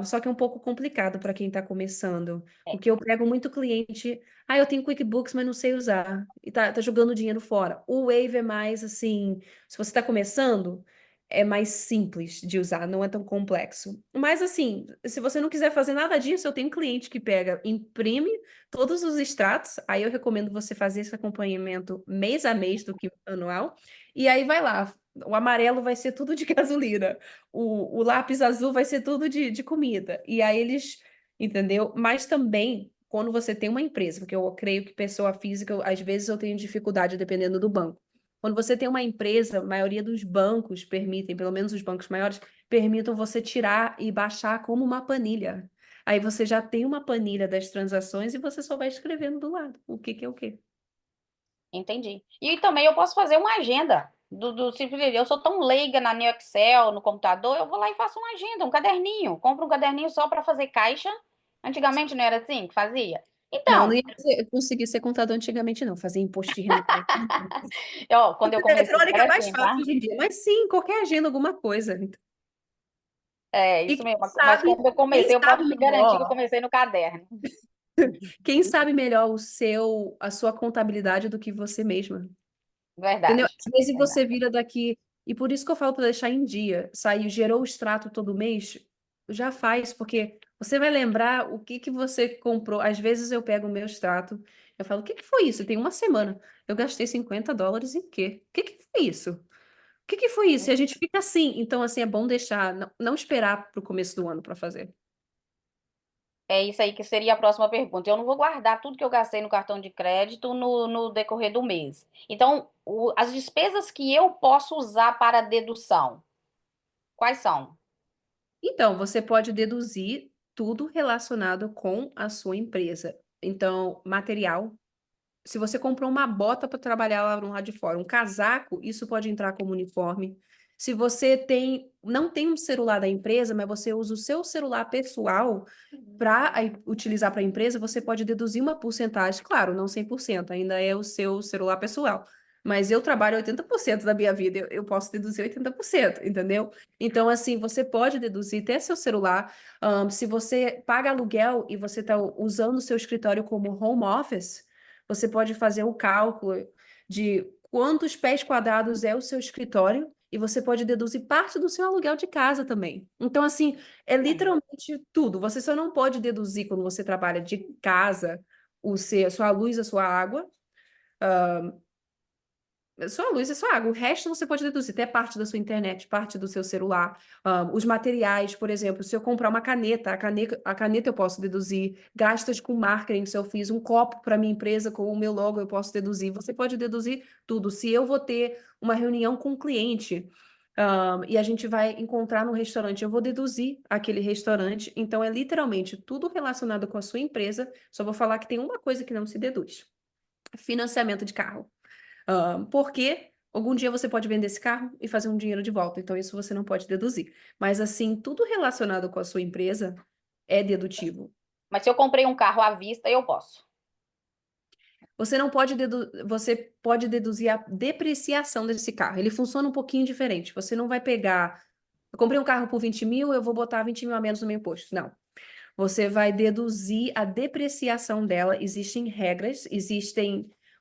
Só que é um pouco complicado para quem está começando, É. porque eu pego muito cliente, eu tenho QuickBooks, mas não sei usar, e tá jogando dinheiro fora. O Wave é mais assim, se você está começando, é mais simples de usar, não é tão complexo. Mas assim, se você não quiser fazer nada disso, eu tenho cliente que pega, imprime todos os extratos, aí eu recomendo você fazer esse acompanhamento mês a mês do que anual, e aí vai lá. O amarelo vai ser tudo de gasolina, o lápis azul vai ser tudo de comida. E aí eles, entendeu? Mas também, quando você tem uma empresa, porque eu creio que pessoa física, às vezes eu tenho dificuldade dependendo do banco. Quando você tem uma empresa, a maioria dos bancos permitem, pelo menos os bancos maiores, permitam você tirar e baixar como uma planilha. Aí você já tem uma planilha das transações e você só vai escrevendo do lado o que é o quê. Entendi. E também eu posso fazer uma agenda simples. Eu sou tão leiga no Excel, no computador, eu vou lá e faço uma agenda, um caderninho. Compro um caderninho só para fazer caixa. Antigamente não era assim que fazia? Não, não Então, ia conseguir ser contador antigamente, não. Fazer imposto de renda. quando eu comecei, Eletrônica é era mais assim, tá? fácil hoje em dia. Mas sim, qualquer agenda, alguma coisa. É, E isso mesmo. Mas quando eu quem comecei, eu sabe posso te garantir que eu melhor, comecei no caderno. quem sabe melhor a sua contabilidade do que você mesma. Entendeu? Verdade, Às vezes você verdade. vira daqui. E por isso que eu falo para deixar em dia. Saiu, gerou o extrato todo mês, já faz, porque você vai lembrar o que que você comprou. Às vezes eu pego o meu extrato, eu falo, o que que foi isso? Tem uma semana. Eu gastei $50 em quê? O que que foi isso? O que que foi isso? E a gente fica assim. Então, assim, é bom deixar, não esperar para o começo do ano para fazer. É isso aí que seria a próxima pergunta. Eu não vou guardar tudo que eu gastei no cartão de crédito no decorrer do mês. Então, as despesas que eu posso usar para dedução, quais são? Então, você pode deduzir tudo relacionado com a sua empresa. Então, material. Se você comprou uma bota para trabalhar lá no lado de fora, um casaco, isso pode entrar como uniforme. Se você não tem um celular da empresa, mas você usa o seu celular pessoal para utilizar para a empresa, você pode deduzir uma porcentagem, claro, não 100%, ainda é o seu celular pessoal. Mas eu trabalho 80% da minha vida, eu posso deduzir 80%, entendeu? Então, assim, você pode deduzir até seu celular. Se você paga aluguel e você está usando o seu escritório como home office, você pode fazer o cálculo de quantos pés quadrados é o seu escritório e você pode deduzir parte do seu aluguel de casa também. Então, assim, é literalmente tudo. Você só não pode deduzir quando você trabalha de casa a sua luz, a sua água, sua luz e sua água. O resto você pode deduzir, até parte da sua internet, parte do seu celular. Os materiais, por exemplo, se eu comprar uma caneta, a caneta eu posso deduzir. Gastos com marketing, se eu fiz um copo para minha empresa com o meu logo, eu posso deduzir. Você pode deduzir tudo. Se eu vou ter uma reunião com um cliente, e a gente vai encontrar no restaurante, eu vou deduzir aquele restaurante. Então, é literalmente tudo relacionado com a sua empresa. Só vou falar que tem uma coisa que não se deduz: financiamento de carro. Porque algum dia você pode vender esse carro e fazer um dinheiro de volta, então isso você não pode deduzir. Mas assim, tudo relacionado com a sua empresa é dedutivo. Mas se eu comprei um carro à vista, eu posso. Você pode deduzir a depreciação desse carro. Ele funciona um pouquinho diferente. Você não vai pegar. Eu comprei um carro por 20 mil, eu vou botar 20 mil a menos no meu imposto. Não. Você vai deduzir a depreciação dela. Existem regras,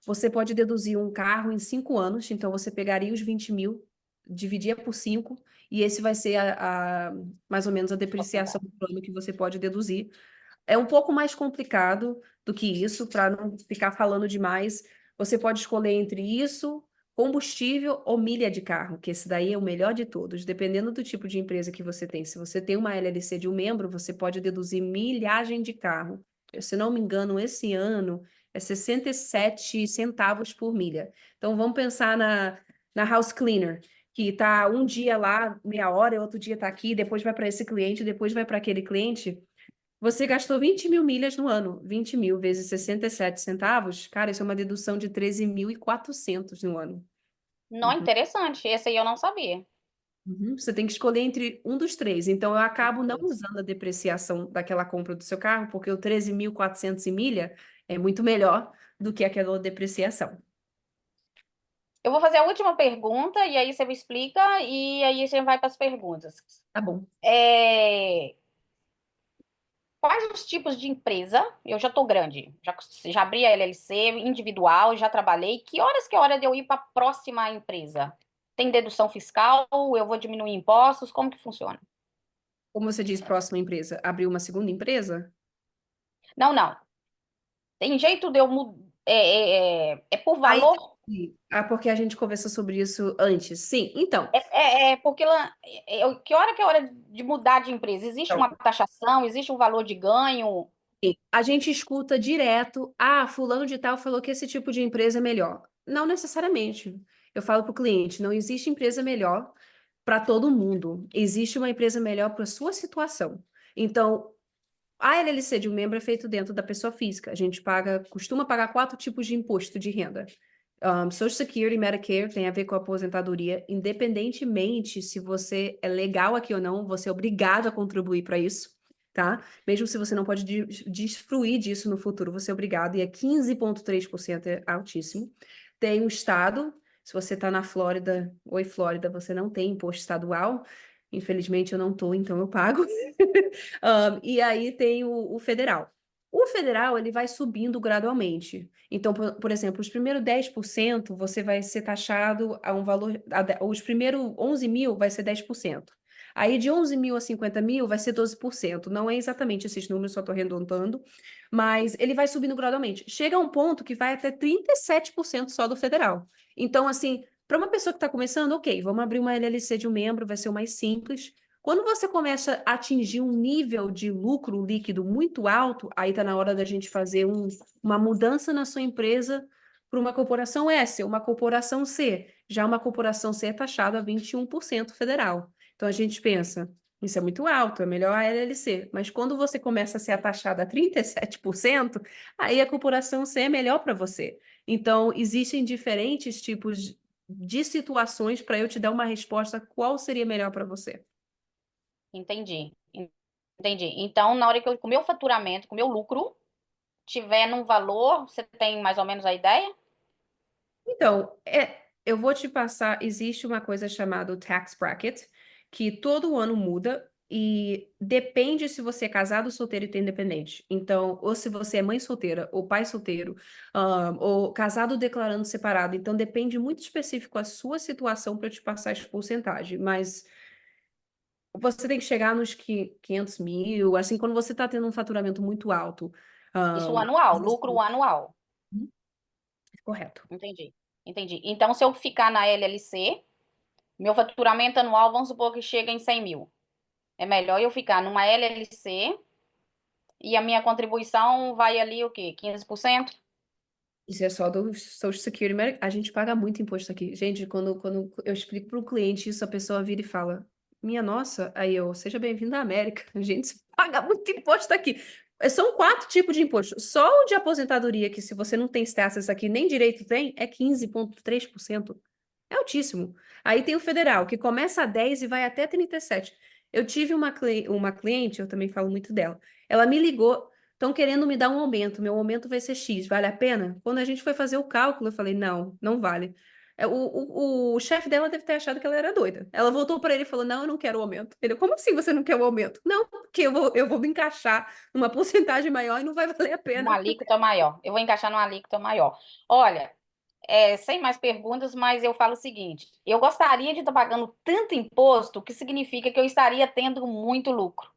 Você pode deduzir um carro em 5 anos, então você pegaria os 20 mil, dividia por 5, e esse vai ser mais ou menos a depreciação do ano que você pode deduzir. É um pouco mais complicado do que isso, para não ficar falando demais. Você pode escolher entre isso, combustível ou milha de carro, que esse daí é o melhor de todos, dependendo do tipo de empresa que você tem. Se você tem uma LLC de um membro, você pode deduzir milhagem de carro. Se não me engano, esse ano é 67 centavos por milha. Então, vamos pensar na house cleaner, que está um dia lá, meia hora, outro dia está aqui, depois vai para esse cliente, depois vai para aquele cliente. Você gastou 20 mil milhas no ano. 20 mil vezes 67 centavos, cara, isso é uma dedução de 13.400 no ano. Não, Uhum. interessante. Esse aí eu não sabia. Uhum. Você tem que escolher entre um dos três. Então, eu acabo não usando a depreciação daquela compra do seu carro, porque o 13.400 em milha é muito melhor do que aquela depreciação. Eu vou fazer a última pergunta e aí você me explica e aí a gente vai para as perguntas. Tá bom. É, Quais os tipos de empresa? Eu já estou grande, já abri a LLC individual, já trabalhei. Que horas que é hora de eu ir para a próxima empresa? Tem dedução fiscal? Eu vou diminuir impostos? Como que funciona? Como você diz, próxima empresa, abrir uma segunda empresa? Não, não. Tem jeito de eu mudar. É por Aí, valor? porque a gente conversou sobre isso antes. Sim, então. Porque que hora que é hora de mudar de empresa? Existe Então, uma taxação? Existe um valor de ganho? a gente escuta direto, fulano de tal falou que esse tipo de empresa é melhor. Não necessariamente. Eu falo para o cliente, não existe empresa melhor para todo mundo. Existe uma empresa melhor para a sua situação. Então, a LLC de um membro é feito dentro da pessoa física. A gente costuma pagar 4 tipos de imposto de renda. Social Security e Medicare tem a ver com a aposentadoria, independentemente se você é legal aqui ou não, você é obrigado a contribuir para isso, tá? Mesmo se você não pode desfruir disso no futuro, você é obrigado, e é 15,3%, é altíssimo. Tem o estado, se você está na Flórida, oi Flórida, você não tem imposto estadual, infelizmente eu não tô, então eu pago. E aí tem o federal. O federal, ele vai subindo gradualmente. Então, por exemplo, os primeiros 10% você vai ser taxado a um valor. Os primeiros 11 mil vai ser 10%. Aí de 11 mil a 50 mil vai ser 12%. Não é exatamente esses números, só estou arredondando. Mas ele vai subindo gradualmente. Chega a um ponto que vai até 37% só do federal. Então, assim, para uma pessoa que está começando, ok, vamos abrir uma LLC de um membro, vai ser o mais simples. Quando você começa a atingir um nível de lucro líquido muito alto, aí está na hora da gente fazer uma mudança na sua empresa para uma corporação S, uma corporação C. Já uma corporação C é taxada a 21% federal. Então a gente pensa, isso é muito alto, é melhor a LLC. Mas quando você começa a ser taxada a 37%, aí a corporação C é melhor para você. Então, existem diferentes tipos de situações para eu te dar uma resposta qual seria melhor para você. Entendi. Entendi. Então, na hora que com o meu faturamento, com o meu lucro, tiver num valor, você tem mais ou menos a ideia? Então, eu vou te passar, existe uma coisa chamada tax bracket, que todo ano muda e depende se você é casado, solteiro e tem independente. Então, ou se você é mãe solteira, ou pai solteiro, ou casado declarando separado. Então, depende muito específico a sua situação para eu te passar essa porcentagem. Mas você tem que chegar nos 500 mil, assim, quando você está tendo um faturamento muito alto. Isso um, anual, lucro anual. Correto. Entendi. Entendi. Então, se eu ficar na LLC, meu faturamento anual, vamos supor que chega em 100 mil. É melhor eu ficar numa LLC e a minha contribuição vai ali o quê? 15%? Isso é só do Social Security. A gente paga muito imposto aqui. Gente, quando eu explico para o cliente isso, a pessoa vira e fala: Minha nossa, aí eu, seja bem-vindo à América. A gente paga muito imposto aqui. São 4 tipos de imposto. Só o de aposentadoria, que se você não tem status aqui, nem direito tem, é 15,3%. É altíssimo. Aí tem o federal, que começa a 10 e vai até 37. Eu tive uma cliente, eu também falo muito dela. Ela me ligou, estão querendo me dar um aumento. Meu aumento vai ser X, vale a pena? Quando a gente foi fazer o cálculo, eu falei, não, não vale. O chefe dela deve ter achado que ela era doida. Ela voltou para ele e falou, não, eu não quero o aumento. Ele, como assim você não quer o aumento? Não, porque eu vou me encaixar numa porcentagem maior e não vai valer a Uma pena. alíquota maior. Eu vou encaixar numa alíquota maior. Olha, sem mais perguntas, mas eu falo o seguinte: eu gostaria de estar pagando tanto imposto, que significa que eu estaria tendo muito lucro.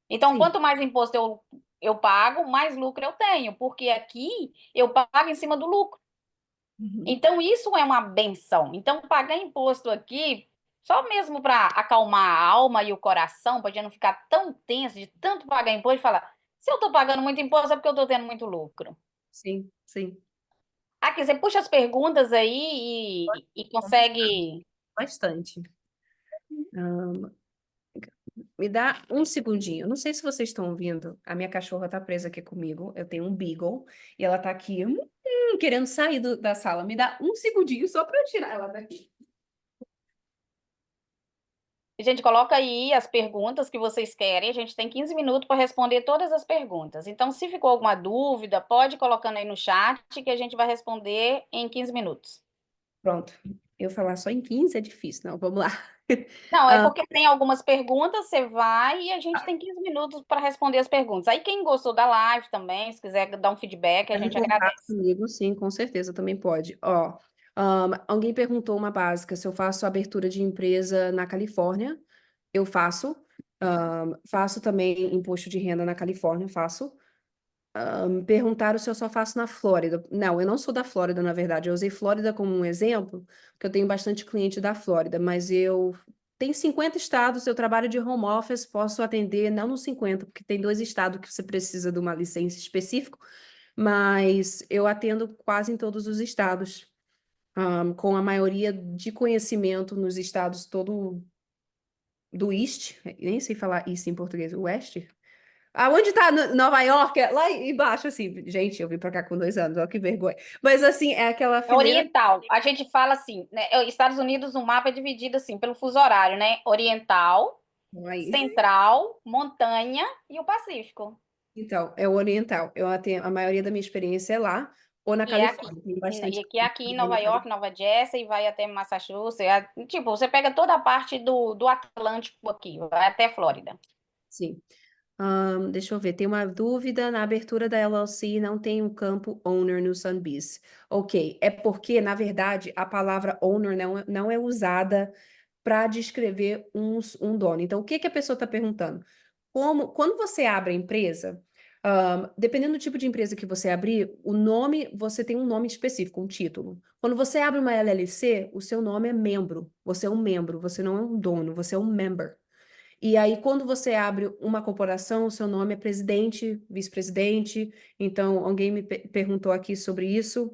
Então, Sim. quanto mais imposto eu pago, mais lucro eu tenho, porque aqui eu pago em cima do lucro. Uhum. Então, isso é uma benção. Então, pagar imposto aqui, só mesmo para acalmar a alma e o coração, para não ficar tão tenso de tanto pagar imposto, e falar: se eu estou pagando muito imposto, é porque eu estou tendo muito lucro. Sim, sim. Aqui, você puxa as perguntas aí e consegue. Bastante. Ah, me dá um segundinho. Não sei se vocês estão ouvindo. A minha cachorra tá presa aqui comigo. Eu tenho um Beagle e ela tá aqui querendo sair da sala. Me dá um segundinho só para eu tirar ela daqui. Gente, coloca aí as perguntas que vocês querem. A gente tem 15 minutos para responder todas as perguntas. Então, se ficou alguma dúvida, pode ir colocando aí no chat que a gente vai responder em 15 minutos. Pronto. Eu falar só em 15 é difícil. Não, vamos lá. Não, é Ah, porque tem algumas perguntas, você vai e a gente tem 15 minutos para responder as perguntas. Aí, quem gostou da live também, se quiser dar um feedback, a Entra em gente contato agradece. comigo, sim, com certeza também pode. Ó, Alguém perguntou uma básica, se eu faço abertura de empresa na Califórnia. Eu faço. Faço também imposto de renda na Califórnia, faço. Me perguntaram se eu só faço na Flórida. Não, eu não sou da Flórida, na verdade. Eu usei Flórida como um exemplo, porque eu tenho bastante cliente da Flórida, mas eu tenho 50 estados, eu trabalho de home office, posso atender, não nos 50, porque tem 2 estados que você precisa de uma licença específica, mas eu atendo quase em todos os estados, com a maioria de conhecimento nos estados todo do East, nem sei falar East em português, Oeste. Aonde tá Nova York? É lá embaixo, assim. Gente, eu vim pra cá com 2 anos, ó, que vergonha. Mas, assim, é aquela É fileira. oriental. A gente fala assim, né? Estados Unidos, o mapa é dividido assim pelo fuso horário, né? Oriental, Aí. Central, Montanha e o Pacífico. Então, é o oriental. A maioria da minha experiência é lá, ou na E é aqui. Califórnia. Tem E bastante aqui, aqui em cliente Nova na York, Califórnia. Nova Jersey, vai até Massachusetts. Tipo, você pega toda a parte do Atlântico aqui, vai até Flórida. Sim. Deixa eu ver, tem uma dúvida na abertura da LLC, não tem um campo owner no Sunbiz. Ok, é porque, na verdade, a palavra owner não é usada para descrever um dono. Então, o que que a pessoa está perguntando? Quando você abre a empresa, dependendo do tipo de empresa que você abrir, o nome, você tem um nome específico, um título. Quando você abre uma LLC, o seu nome é membro. Você é um membro, você não é um dono, você é um member. E aí, quando você abre uma corporação, o seu nome é presidente, vice-presidente. Então, alguém me perguntou aqui sobre isso,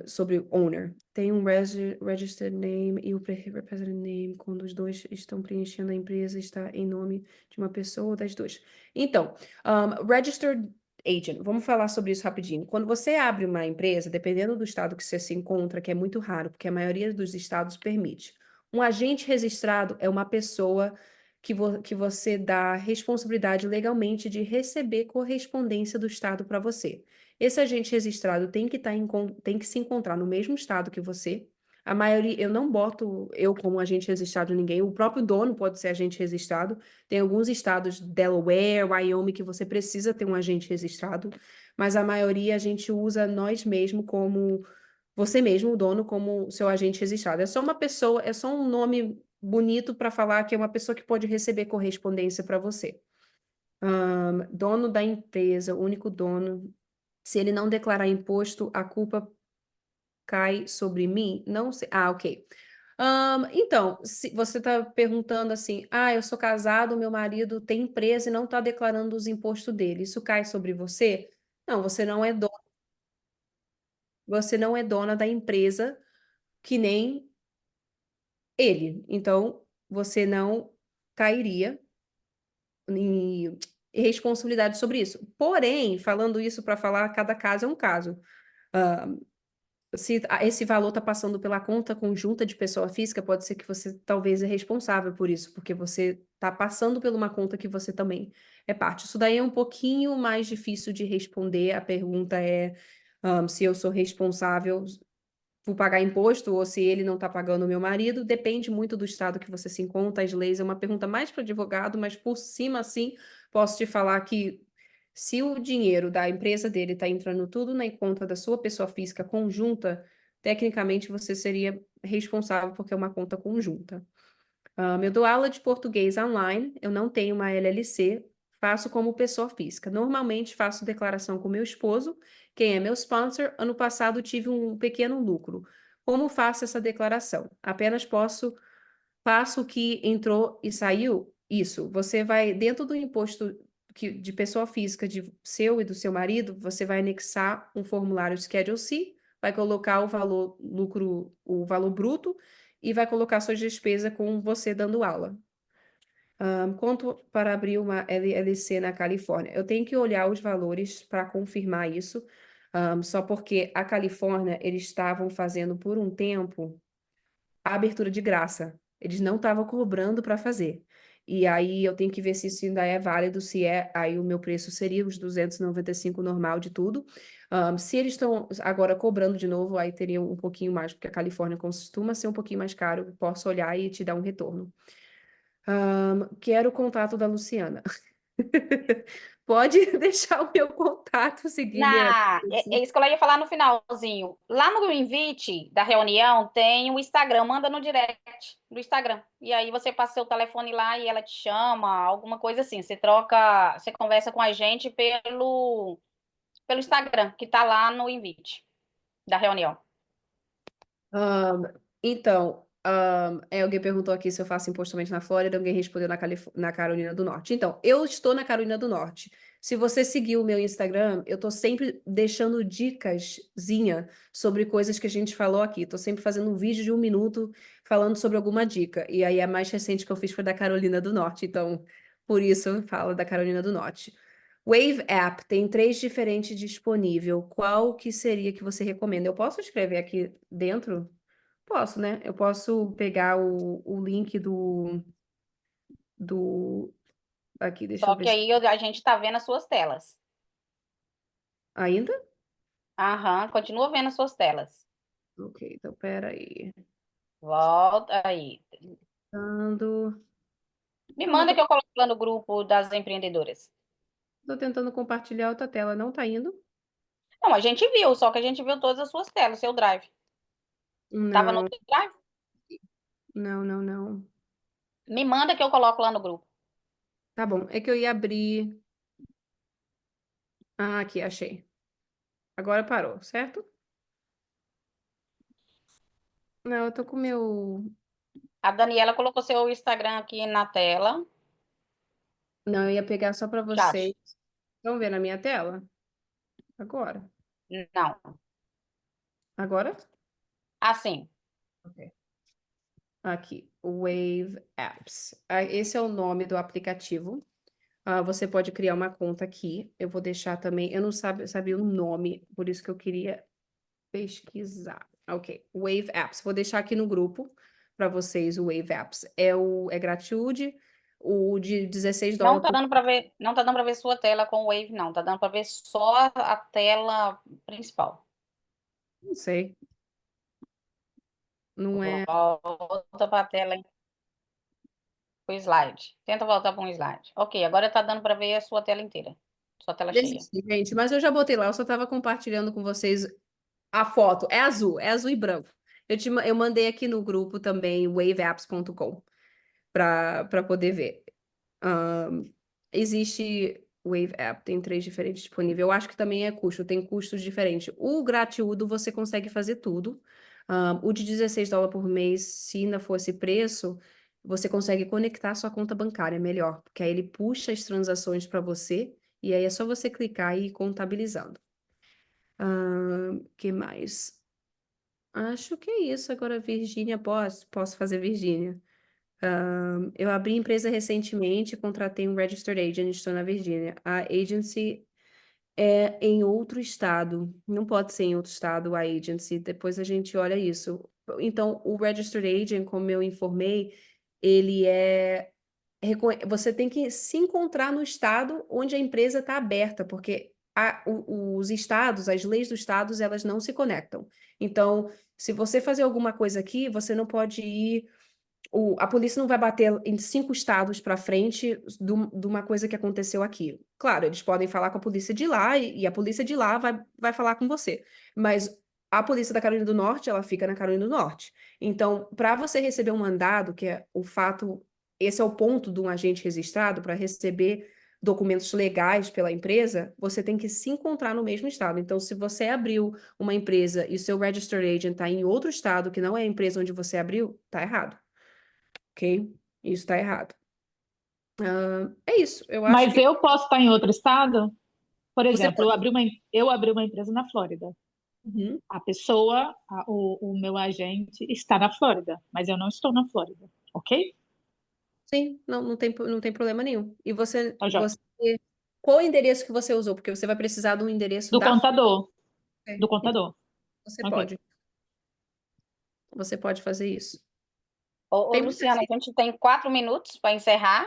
sobre owner. Tem um registered name e o representative name, quando os dois estão preenchendo a empresa, está em nome de uma pessoa ou das duas. Então, registered agent, vamos falar sobre isso rapidinho. Quando você abre uma empresa, dependendo do estado que você se encontra, que é muito raro, porque a maioria dos estados permite. Um agente registrado é uma pessoa que você dá responsabilidade legalmente de receber correspondência do estado para você. Esse agente registrado tem que se encontrar no mesmo estado que você. A maioria, eu não boto eu como agente registrado ninguém, o próprio dono pode ser agente registrado. Tem alguns estados, Delaware, Wyoming, que você precisa ter um agente registrado, mas a maioria a gente usa nós mesmo como você mesmo, o dono, como seu agente registrado. É só uma pessoa, é só um nome bonito para falar que é uma pessoa que pode receber correspondência para você. Dono da empresa, único dono. Se ele não declarar imposto, a culpa cai sobre mim? Não sei. Ah, ok. Então, se você está perguntando assim, eu sou casado, meu marido tem empresa e não está declarando os impostos dele, isso cai sobre você? Não, você não é dona da empresa que nem ele. Então, você não cairia em responsabilidade sobre isso. Porém, falando isso para falar, cada caso é um caso. Se esse valor está passando pela conta conjunta de pessoa física, pode ser que você talvez é responsável por isso, porque você está passando por uma conta que você também é parte. Isso daí é um pouquinho mais difícil de responder. A pergunta é, se eu sou responsável por pagar imposto ou se ele não está pagando o meu marido. Depende muito do estado que você se encontra. As leis é uma pergunta mais para advogado, mas por cima, assim, posso te falar que se o dinheiro da empresa dele está entrando tudo na conta da sua pessoa física conjunta, tecnicamente você seria responsável porque é uma conta conjunta. Eu dou aula de português online, eu não tenho uma LLC, faço como pessoa física. Normalmente faço declaração com meu esposo, quem é meu sponsor. Ano passado tive um pequeno lucro. Como faço essa declaração? Apenas faço o que entrou e saiu? Isso. Você vai, dentro do imposto de pessoa física de seu e do seu marido, você vai anexar um formulário Schedule C, vai colocar o valor lucro, o valor bruto e vai colocar suas despesas com você dando aula. Quanto para abrir uma LLC na Califórnia? Eu tenho que olhar os valores para confirmar isso, só porque a Califórnia, eles estavam fazendo por um tempo a abertura de graça. Eles não estavam cobrando para fazer. E aí eu tenho que ver se isso ainda é válido, se é, aí o meu preço seria os 295 normal de tudo. Se eles estão agora cobrando de novo, aí teria um pouquinho mais, porque a Califórnia costuma ser um pouquinho mais caro, eu posso olhar e te dar um retorno. Quero o contato da Luciana. Pode deixar o meu contato, seguir minha. É isso que eu ia falar no finalzinho. Lá no invite da reunião tem o Instagram, manda no direct do Instagram. E aí você passa seu telefone lá e ela te chama, alguma coisa assim. Você troca, você conversa com a gente pelo Instagram, que tá lá no invite da reunião. Então, alguém perguntou aqui se eu faço imposto somente na Flórida, alguém respondeu na Carolina do Norte. Então, eu estou na Carolina do Norte. Se você seguir o meu Instagram, eu tô sempre deixando dicaszinha sobre coisas que a gente falou aqui. Tô sempre fazendo um vídeo de 1 minuto falando sobre alguma dica. E aí a mais recente que eu fiz foi da Carolina do Norte. Então, por isso eu falo da Carolina do Norte. Wave App tem 3 diferentes disponível. Qual que seria que você recomenda? Eu posso escrever aqui dentro? Posso, né? Eu posso pegar o link do. Aqui, deixa eu Só ver que se. aí a gente tá vendo as suas telas. Ainda? Aham, continua vendo as suas telas. Ok, então pera aí. Volta aí. Tentando. Me Não, manda que eu coloco lá no grupo das empreendedoras. tô tentando compartilhar outra tela, não tá indo? Não, a gente viu, só que a gente viu todas as suas telas, seu drive. Tava no Não, outro drive? não. Me manda que eu coloco lá no grupo. Tá bom, é que eu ia abrir. Ah, aqui, achei. Agora parou, certo? Não, eu tô com o meu. A Daniela colocou seu Instagram aqui na tela. Não, eu ia pegar só pra Chat. vocês. Vamos ver na minha tela? Agora. Não. Agora? Assim. Ok. Aqui, Wave Apps. Esse é o nome do aplicativo. Você pode criar uma conta aqui. Eu vou deixar também. Eu não sabia o nome, por isso que eu queria pesquisar. Ok, Wave Apps. Vou deixar aqui no grupo para vocês o Wave Apps. É gratuito. O de 16 Não dólares tá por. dando para ver, não tá dando para ver sua tela com o Wave, não. Tá dando para ver só a tela principal. Não sei. Não é. Volta para a tela, o slide. Tenta voltar para um slide. Ok, agora tá dando para ver a sua tela inteira. Sua tela cheia. Desisti, gente, mas eu já botei lá. Eu só estava compartilhando com vocês a foto. É azul e branco. Eu mandei aqui no grupo também, waveapps.com, para poder ver. Existe Wave App, tem 3 diferentes disponíveis. Eu acho que também é custo, tem custos diferentes. O gratuito você consegue fazer tudo. O de 16 dólares por mês, se ainda fosse preço, você consegue conectar sua conta bancária melhor, porque aí ele puxa as transações para você e aí é só você clicar e ir contabilizando. Que mais? Acho que é isso. Agora, Virgínia, posso fazer Virgínia. Eu abri empresa recentemente, contratei um registered agent, estou na Virgínia. A agency é em outro estado, não pode ser em outro estado a agency, depois a gente olha isso. Então, o registered agent, como eu informei, ele você tem que se encontrar no estado onde a empresa está aberta, porque os estados, as leis dos estados, elas não se conectam. Então, se você fazer alguma coisa aqui, você não pode ir a polícia não vai bater em 5 estados para frente de uma coisa que aconteceu aqui. Claro, eles podem falar com a polícia de lá e a polícia de lá vai falar com você. Mas a polícia da Carolina do Norte, ela fica na Carolina do Norte. Então, para você receber um mandado, que é o fato, esse é o ponto de um agente registrado, para receber documentos legais pela empresa, você tem que se encontrar no mesmo estado. Então, se você abriu uma empresa e o seu registered agent está em outro estado que não é a empresa onde você abriu, tá errado. Ok? Isso tá errado. É isso. Eu acho Mas que eu posso estar em outro estado? Por você exemplo, pode. eu abri uma empresa na Flórida. Uhum. A pessoa, o meu agente está na Flórida, mas eu não estou na Flórida, ok? Sim, não tem problema nenhum. E Tá, joia. qual o endereço que você usou? Porque você vai precisar de um endereço Do da contador, do Então, contador, você ok. pode. Você pode fazer isso. Ô, Tem muita Luciana, gente. a gente tem 4 minutos para encerrar.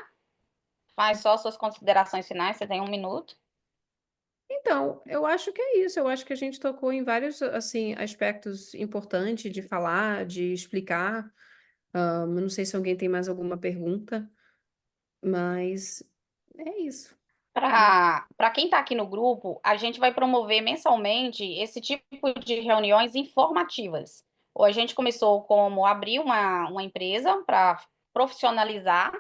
Faz só suas considerações finais, você tem 1 minuto. Então, eu acho que é isso. Eu acho que a gente tocou em vários, assim, aspectos importantes de falar, de explicar. Eu não sei se alguém tem mais alguma pergunta, mas é isso. Para quem está aqui no grupo, a gente vai promover mensalmente esse tipo de reuniões informativas. Ou a gente começou como abrir uma empresa para profissionalizar,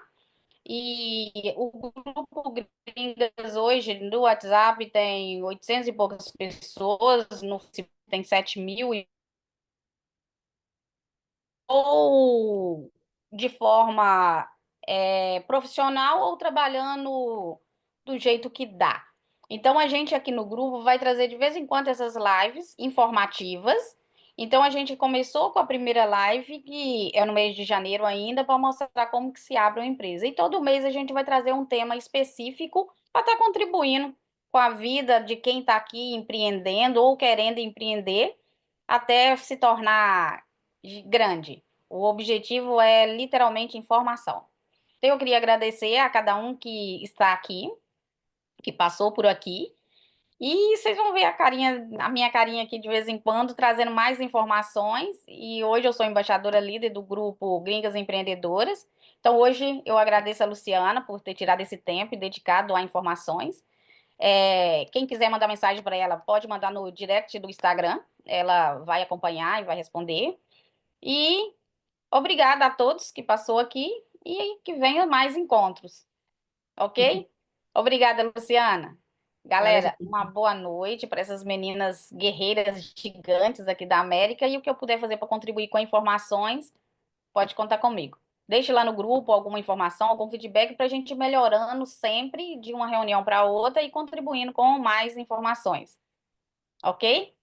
e o grupo Gringas hoje no WhatsApp tem 800 e poucas pessoas, no Facebook tem 7.000, ou de forma profissional ou trabalhando do jeito que dá. Então, a gente aqui no grupo vai trazer de vez em quando essas lives informativas. Então, a gente começou com a primeira live, que é no mês de janeiro ainda, para mostrar como que se abre uma empresa. E todo mês a gente vai trazer um tema específico para estar contribuindo com a vida de quem está aqui empreendendo ou querendo empreender, até se tornar grande. O objetivo é literalmente informação. Então, eu queria agradecer a cada um que está aqui, que passou por aqui. E vocês vão ver a minha carinha aqui de vez em quando, trazendo mais informações. E hoje eu sou embaixadora líder do grupo Gringas Empreendedoras. Então, hoje eu agradeço a Luciana por ter tirado esse tempo e dedicado a informações. Quem quiser mandar mensagem para ela, pode mandar no direct do Instagram. Ela vai acompanhar e vai responder. E obrigada a todos que passou aqui e que venham mais encontros, ok? Obrigada, Luciana. Obrigada, Galera, gente. uma boa noite para essas meninas guerreiras gigantes aqui da América, e o que eu puder fazer para contribuir com informações, pode contar comigo. Deixe lá no grupo alguma informação, algum feedback para a gente ir melhorando sempre de uma reunião para outra e contribuindo com mais informações, ok?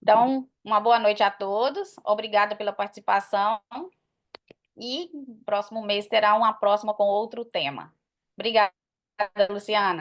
Então, uma boa noite a todos. Obrigada pela participação. E próximo mês terá uma próxima com outro tema. Obrigada, Luciana.